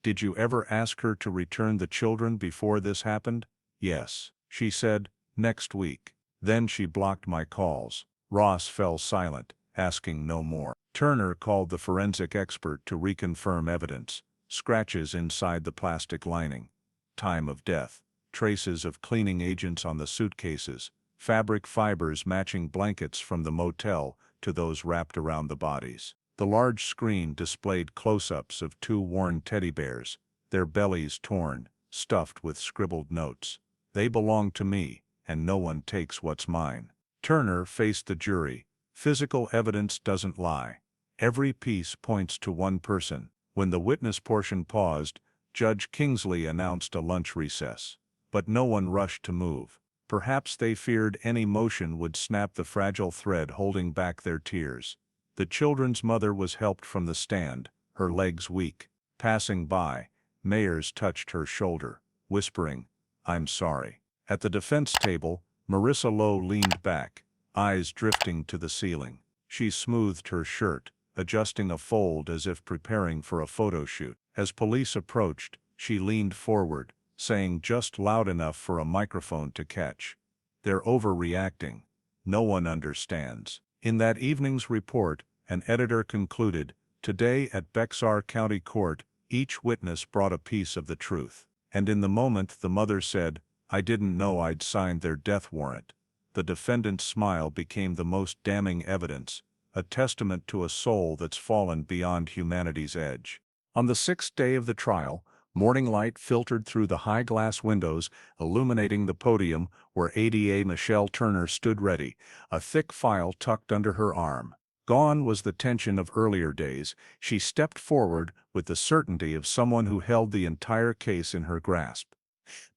"Did you ever ask her to return the children before this happened?" "Yes. She said, next week. Then she blocked my calls." Ross fell silent, asking no more. Turner called the forensic expert to reconfirm evidence. Scratches inside the plastic lining. Time of death. Traces of cleaning agents on the suitcases. Fabric fibers matching blankets from the motel to those wrapped around the bodies. The large screen displayed close-ups of two worn teddy bears, their bellies torn, stuffed with scribbled notes. "They belong to me, and no one takes what's mine." Turner faced the jury. "Physical evidence doesn't lie. Every piece points to one person." When the witness portion paused, Judge Kingsley announced a lunch recess. But no one rushed to move. Perhaps they feared any motion would snap the fragile thread holding back their tears. The children's mother was helped from the stand, her legs weak. Passing by, Mayers touched her shoulder, whispering, "I'm sorry." At the defense table, Marissa Lowe leaned back, eyes drifting to the ceiling. She smoothed her shirt, adjusting a fold as if preparing for a photo shoot. As police approached, she leaned forward, saying just loud enough for a microphone to catch, "They're overreacting. No one understands." In that evening's report, an editor concluded, "Today at Bexar County Court, each witness brought a piece of the truth." And in the moment the mother said, "I didn't know I'd signed their death warrant." The defendant's smile became the most damning evidence, a testament to a soul that's fallen beyond humanity's edge. On the sixth day of the trial, morning light filtered through the high glass windows, illuminating the podium where ADA Michelle Turner stood ready, a thick file tucked under her arm. Gone was the tension of earlier days. She stepped forward with the certainty of someone who held the entire case in her grasp.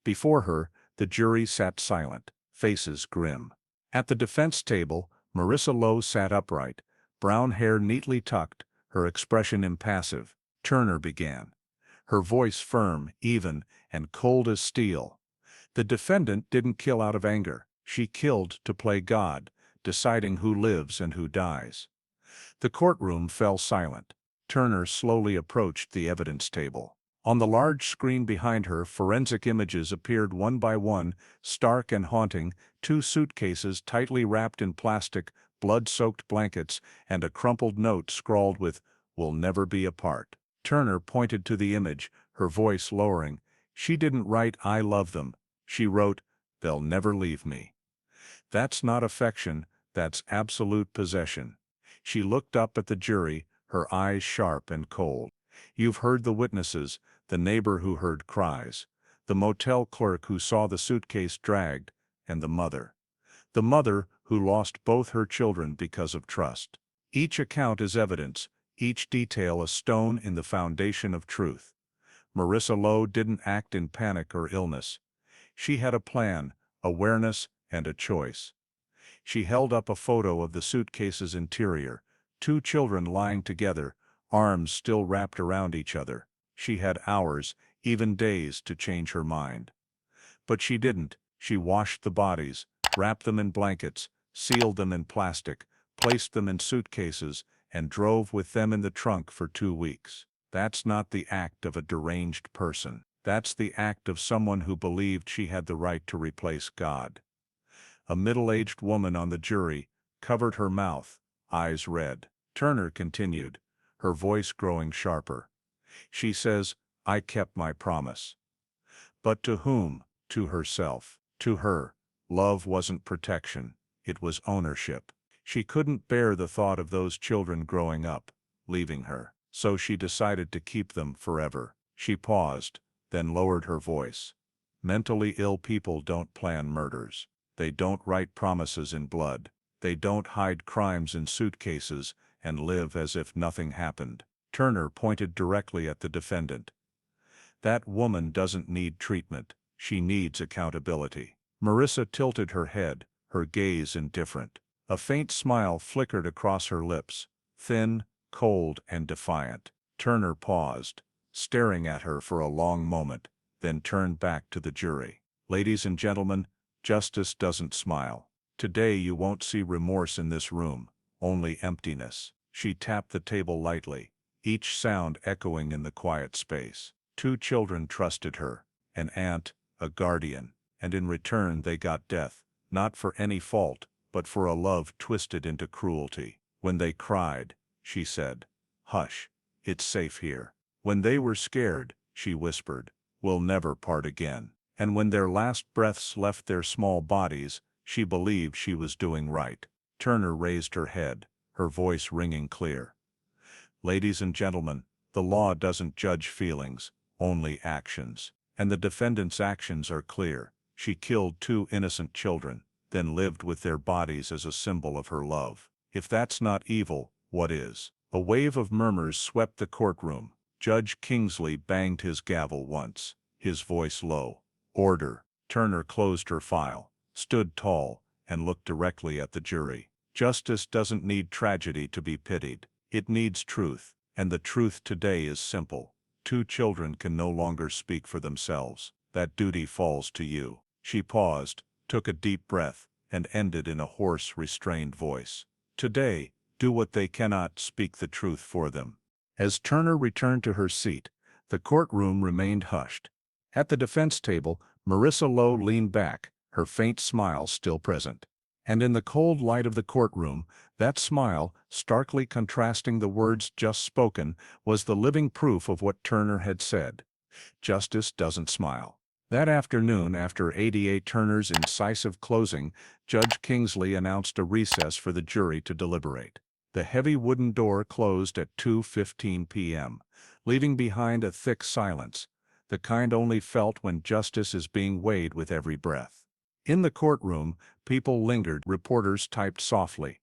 Before her, the jury sat silent, faces grim. At the defense table, Marissa Lowe sat upright, brown hair neatly tucked, her expression impassive. Turner began, her voice firm, even, and cold as steel. "The defendant didn't kill out of anger. She killed to play God, deciding who lives and who dies. The courtroom fell silent. Turner slowly approached the evidence table. On the large screen behind her, forensic images appeared one by one, stark and haunting: two suitcases tightly wrapped in plastic, blood-soaked blankets, and a crumpled note scrawled with, "We'll never be apart." Turner pointed to the image, her voice lowering. She didn't write, "I love them." She wrote, "They'll never leave me." That's not affection, that's absolute possession. She looked up at the jury, her eyes sharp and cold. You've heard the witnesses, the neighbor who heard cries, the motel clerk who saw the suitcase dragged, and the mother. The mother who lost both her children because of trust. Each account is evidence, each detail a stone in the foundation of truth. Marissa Lowe didn't act in panic or illness. She had a plan, awareness, and a choice. She held up a photo of the suitcase's interior, two children lying together, arms still wrapped around each other. She had hours, even days, to change her mind. But she didn't. She washed the bodies, wrapped them in blankets, sealed them in plastic, placed them in suitcases, and drove with them in the trunk for 2 weeks. That's not the act of a deranged person. That's the act of someone who believed she had the right to replace God. A middle-aged woman on the jury covered her mouth, eyes red. Turner continued, her voice growing sharper. She says, "I kept my promise." But to whom? To herself. To her, love wasn't protection, it was ownership. She couldn't bear the thought of those children growing up, leaving her. So she decided to keep them forever. She paused, then lowered her voice. Mentally ill people don't plan murders. They don't write promises in blood. They don't hide crimes in suitcases and live as if nothing happened. Turner pointed directly at the defendant. That woman doesn't need treatment. She needs accountability. Marissa tilted her head, her gaze indifferent. A faint smile flickered across her lips, thin, cold, and defiant. Turner paused, staring at her for a long moment, then turned back to the jury. "Ladies and gentlemen, justice doesn't smile. Today you won't see remorse in this room, only emptiness." She tapped the table lightly, each sound echoing in the quiet space. Two children trusted her, an aunt, a guardian, and in return they got death, not for any fault, but for a love twisted into cruelty. When they cried, she said, "Hush, it's safe here." When they were scared, she whispered, "We'll never part again." And when their last breaths left their small bodies, she believed she was doing right. Turner raised her head, her voice ringing clear. "Ladies and gentlemen, the law doesn't judge feelings, only actions. And the defendant's actions are clear. She killed two innocent children, then lived with their bodies as a symbol of her love. If that's not evil, what is?" A wave of murmurs swept the courtroom. Judge Kingsley banged his gavel once, his voice low. "Order." Turner closed her file, stood tall, and looked directly at the jury. "Justice doesn't need tragedy to be pitied. It needs truth, and the truth today is simple. Two children can no longer speak for themselves. That duty falls to you." She paused, took a deep breath, and ended in a hoarse, restrained voice. "Today, do what they cannot, speak the truth for them." As Turner returned to her seat, the courtroom remained hushed. At the defense table, Marissa Lowe leaned back, her faint smile still present. And in the cold light of the courtroom, that smile, starkly contrasting the words just spoken, was the living proof of what Turner had said. Justice doesn't smile. That afternoon, after 88 Turner's incisive closing, Judge Kingsley announced a recess for the jury to deliberate. The heavy wooden door closed at 2:15 p.m., leaving behind a thick silence, the kind only felt when justice is being weighed with every breath. In the courtroom, people lingered, reporters typed softly.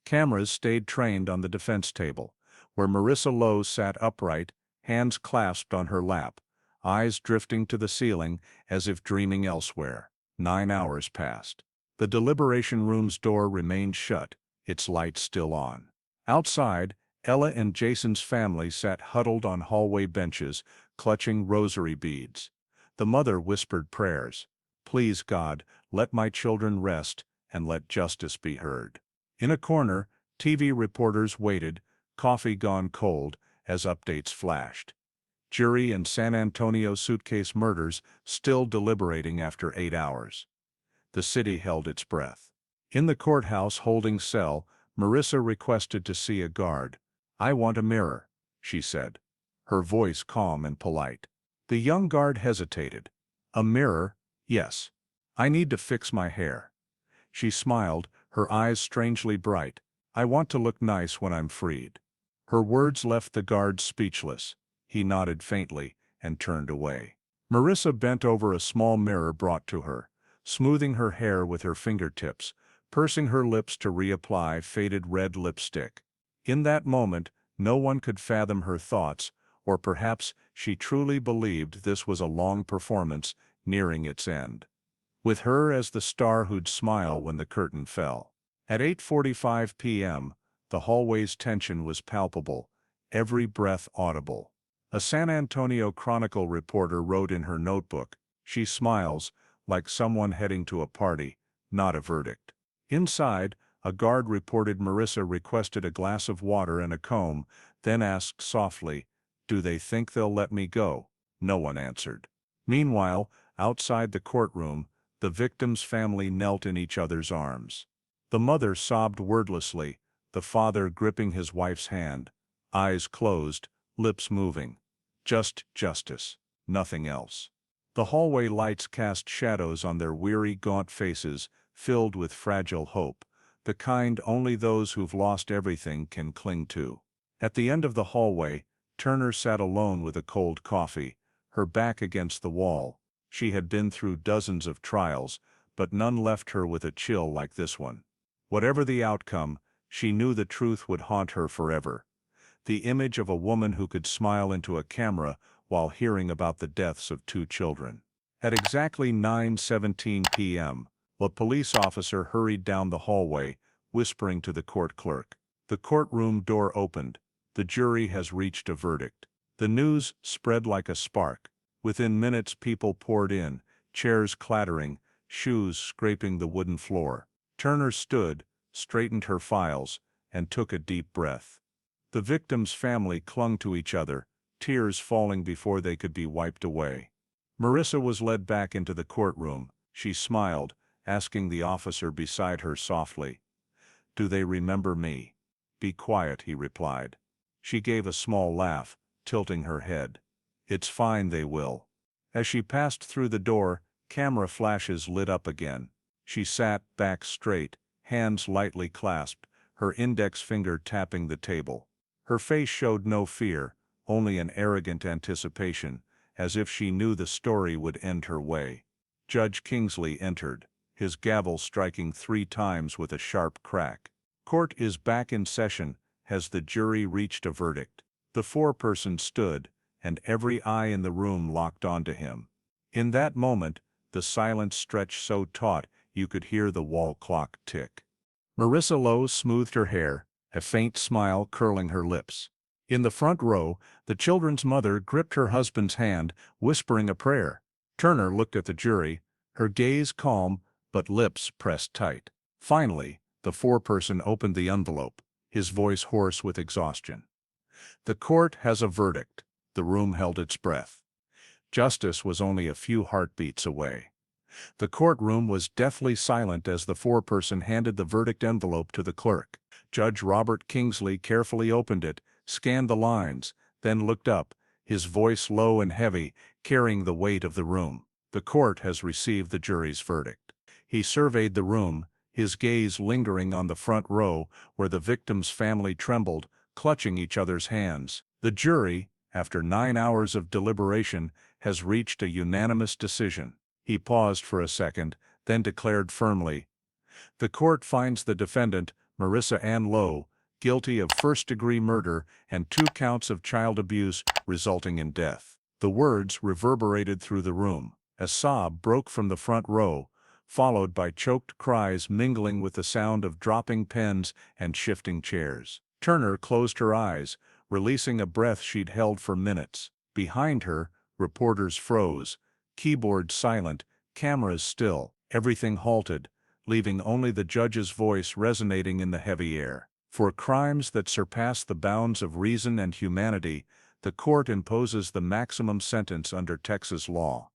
Cameras stayed trained on the defense table, where Marissa Lowe sat upright, hands clasped on her lap, eyes drifting to the ceiling as if dreaming elsewhere. 9 hours passed. The deliberation room's door remained shut, its lights still on. Outside, Ella and Jason's family sat huddled on hallway benches, clutching rosary beads. The mother whispered prayers. "Please God, let my children rest, and let justice be heard." In a corner, TV reporters waited, coffee gone cold, as updates flashed. Jury in San Antonio suitcase murders still deliberating after 8 hours. The city held its breath. In the courthouse holding cell, Marissa requested to see a guard. "I want a mirror," she said, her voice calm and polite. The young guard hesitated. "A mirror? Yes. I need to fix my hair." She smiled, her eyes strangely bright. "I want to look nice when I'm freed." Her words left the guard speechless. He nodded faintly and turned away. Marissa bent over a small mirror brought to her, smoothing her hair with her fingertips, pursing her lips to reapply faded red lipstick. In that moment, no one could fathom her thoughts, or perhaps she truly believed this was a long performance nearing its end, with her as the star who'd smile when the curtain fell. At 8:45 p.m., the hallway's tension was palpable, every breath audible. A San Antonio Chronicle reporter wrote in her notebook, "She smiles, like someone heading to a party, not a verdict." Inside, a guard reported Marissa requested a glass of water and a comb, then asked softly, "Do they think they'll let me go?" No one answered. Meanwhile, outside the courtroom, the victim's family knelt in each other's arms. The mother sobbed wordlessly, the father gripping his wife's hand, eyes closed, lips moving. Just justice, nothing else. The hallway lights cast shadows on their weary, gaunt faces, filled with fragile hope, the kind only those who've lost everything can cling to. At the end of the hallway, Turner sat alone with a cold coffee, her back against the wall. She had been through dozens of trials, but none left her with a chill like this one. Whatever the outcome, she knew the truth would haunt her forever. The image of a woman who could smile into a camera while hearing about the deaths of 2 children. At exactly 9:17 p.m., a police officer hurried down the hallway, whispering to the court clerk. The courtroom door opened. The jury has reached a verdict. The news spread like a spark. Within minutes people poured in, chairs clattering, shoes scraping the wooden floor. Turner stood, straightened her files, and took a deep breath. The victim's family clung to each other, tears falling before they could be wiped away. Marissa was led back into the courtroom. She smiled, asking the officer beside her softly, "Do they remember me?" "Be quiet," he replied. She gave a small laugh, tilting her head. "It's fine, they will." As she passed through the door, camera flashes lit up again. She sat, back straight, hands lightly clasped, her index finger tapping the table. Her face showed no fear, only an arrogant anticipation, as if she knew the story would end her way. Judge Kingsley entered, his gavel striking 3 times with a sharp crack. "Court is back in session. Has the jury reached a verdict?" The foreperson stood, and every eye in the room locked onto him. In that moment, the silence stretched so taut you could hear the wall clock tick. Marissa Lowe smoothed her hair, a faint smile curling her lips. In the front row, the children's mother gripped her husband's hand, whispering a prayer. Turner looked at the jury, her gaze calm, but lips pressed tight. Finally, the foreperson opened the envelope, his voice hoarse with exhaustion. "The court has a verdict." The room held its breath. Justice was only a few heartbeats away. The courtroom was deathly silent as the foreperson handed the verdict envelope to the clerk. Judge Robert Kingsley carefully opened it, scanned the lines, then looked up, his voice low and heavy, carrying the weight of the room. "The court has received the jury's verdict." He surveyed the room, his gaze lingering on the front row where the victim's family trembled, clutching each other's hands. "The jury, after 9 hours of deliberation, has reached a unanimous decision." He paused for a second, then declared firmly, "The court finds the defendant, Marissa Ann Lowe, guilty of first-degree murder and 2 counts of child abuse resulting in death." The words reverberated through the room. A sob broke from the front row, followed by choked cries mingling with the sound of dropping pens and shifting chairs. Turner closed her eyes, releasing a breath she'd held for minutes. Behind her, reporters froze, keyboards silent, cameras still, everything halted, leaving only the judge's voice resonating in the heavy air. For crimes that surpass the bounds of reason and humanity, the court imposes the maximum sentence under Texas law: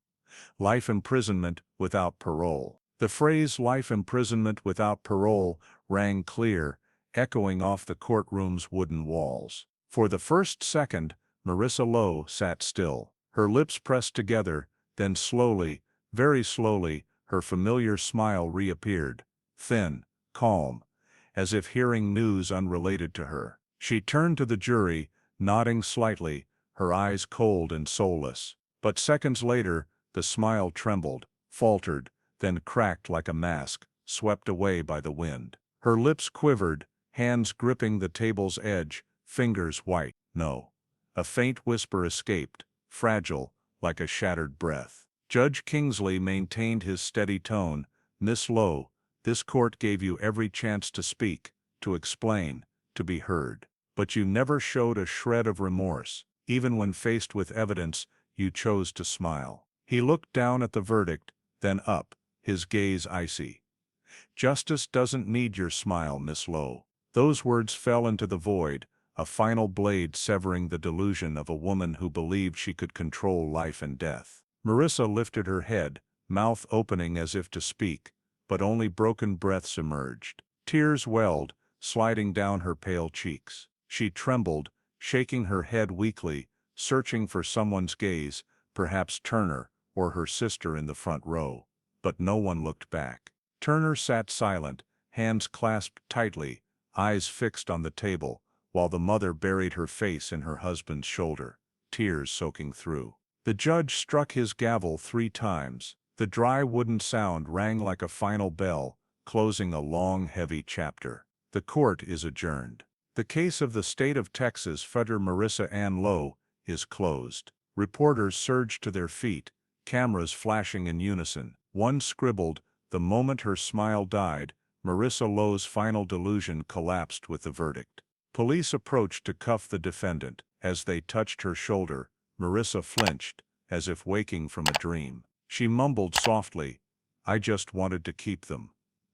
life imprisonment without parole. The phrase "life imprisonment without parole" rang clear, echoing off the courtroom's wooden walls. For the first second, Marissa Lowe sat still, her lips pressed together, then slowly, very slowly, her familiar smile reappeared, thin, calm, as if hearing news unrelated to her. She turned to the jury, nodding slightly, her eyes cold and soulless. But seconds later, the smile trembled, faltered, then cracked like a mask, swept away by the wind. Her lips quivered, hands gripping the table's edge, fingers white. "No." A faint whisper escaped, fragile, like a shattered breath. Judge Kingsley maintained his steady tone. "Miss Lowe, this court gave you every chance to speak, to explain, to be heard. But you never showed a shred of remorse. Even when faced with evidence, you chose to smile." He looked down at the verdict, then up, his gaze icy. "Justice doesn't need your smile, Miss Lowe." Those words fell into the void, a final blade severing the delusion of a woman who believed she could control life and death. Marissa lifted her head, mouth opening as if to speak, but only broken breaths emerged. Tears welled, sliding down her pale cheeks. She trembled, shaking her head weakly, searching for someone's gaze, perhaps Turner, or her sister in the front row. But no one looked back. Turner sat silent, hands clasped tightly, eyes fixed on the table, while the mother buried her face in her husband's shoulder, tears soaking through. The judge struck his gavel 3 times. The dry wooden sound rang like a final bell, closing a long, heavy chapter. The court is adjourned. The case of the state of Texas Federal Marissa Ann Lowe is closed. Reporters surged to their feet, cameras flashing in unison. One scribbled, "The moment her smile died, Marissa Lowe's final delusion collapsed with the verdict." Police approached to cuff the defendant. As they touched her shoulder, Marissa flinched, as if waking from a dream. She mumbled softly, "I just wanted to keep them.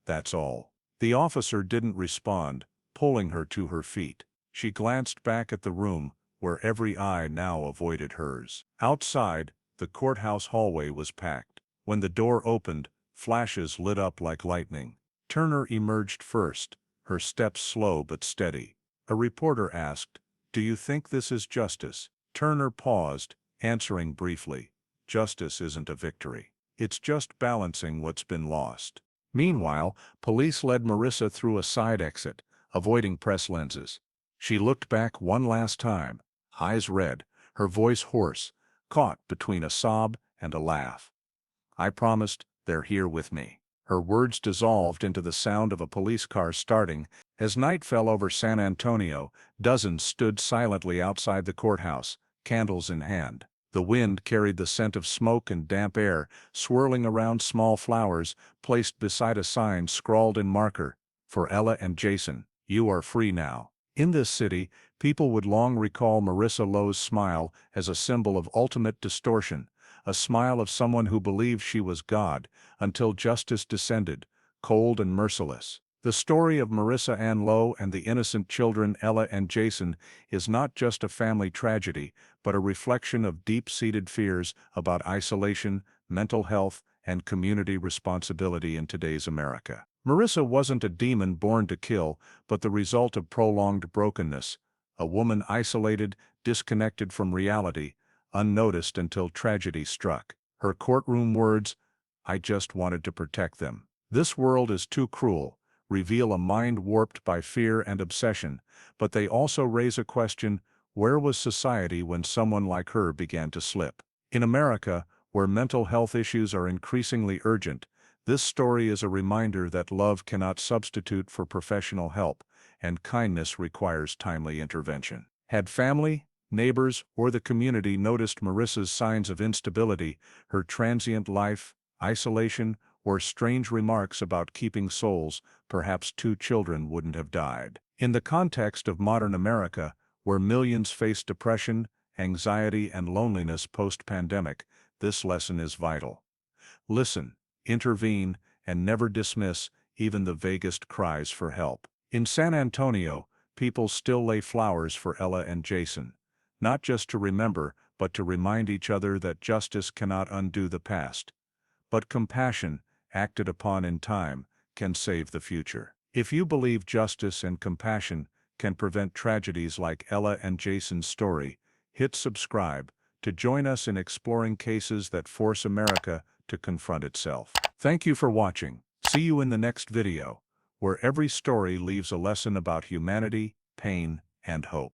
That's all." The officer didn't respond, pulling her to her feet. She glanced back at the room, where every eye now avoided hers. Outside, the courthouse hallway was packed. When the door opened, flashes lit up like lightning. Turner emerged first, her steps slow but steady. A reporter asked, "Do you think this is justice?" Turner paused, answering briefly, "Justice isn't a victory. It's just balancing what's been lost." Meanwhile, police led Marissa through a side exit, avoiding press lenses. She looked back one last time, eyes red, her voice hoarse, caught between a sob and a laugh. "I promised, they're here with me." Her words dissolved into the sound of a police car starting. As night fell over San Antonio, dozens stood silently outside the courthouse, candles in hand. The wind carried the scent of smoke and damp air, swirling around small flowers placed beside a sign scrawled in marker, "For Ella and Jason, you are free now." In this city, people would long recall Marissa Lowe's smile as a symbol of ultimate distortion, a smile of someone who believed she was God, until justice descended, cold and merciless. The story of Marissa Ann Lowe and the innocent children Ella and Jason is not just a family tragedy, but a reflection of deep-seated fears about isolation, mental health, and community responsibility in today's America. Marissa wasn't a demon born to kill, but the result of prolonged brokenness, a woman isolated, disconnected from reality, unnoticed until tragedy struck. Her courtroom words, "I just wanted to protect them. This world is too cruel," reveal a mind warped by fear and obsession, but they also raise a question: where was society when someone like her began to slip? In America, where mental health issues are increasingly urgent, this story is a reminder that love cannot substitute for professional help, and kindness requires timely intervention. Had family, neighbors, or the community noticed Marissa's signs of instability, her transient life, isolation, or strange remarks about keeping souls, perhaps 2 children wouldn't have died. In the context of modern America, where millions face depression, anxiety, and loneliness post-pandemic, this lesson is vital. Listen, intervene, and never dismiss, even the vaguest cries for help. In San Antonio, people still lay flowers for Ella and Jason, not just to remember, but to remind each other that justice cannot undo the past. But compassion, acted upon in time, can save the future. If you believe justice and compassion can prevent tragedies like Ella and Jason's story, hit subscribe to join us in exploring cases that force America to confront itself. Thank you for watching. See you in the next video, where every story leaves a lesson about humanity, pain, and hope.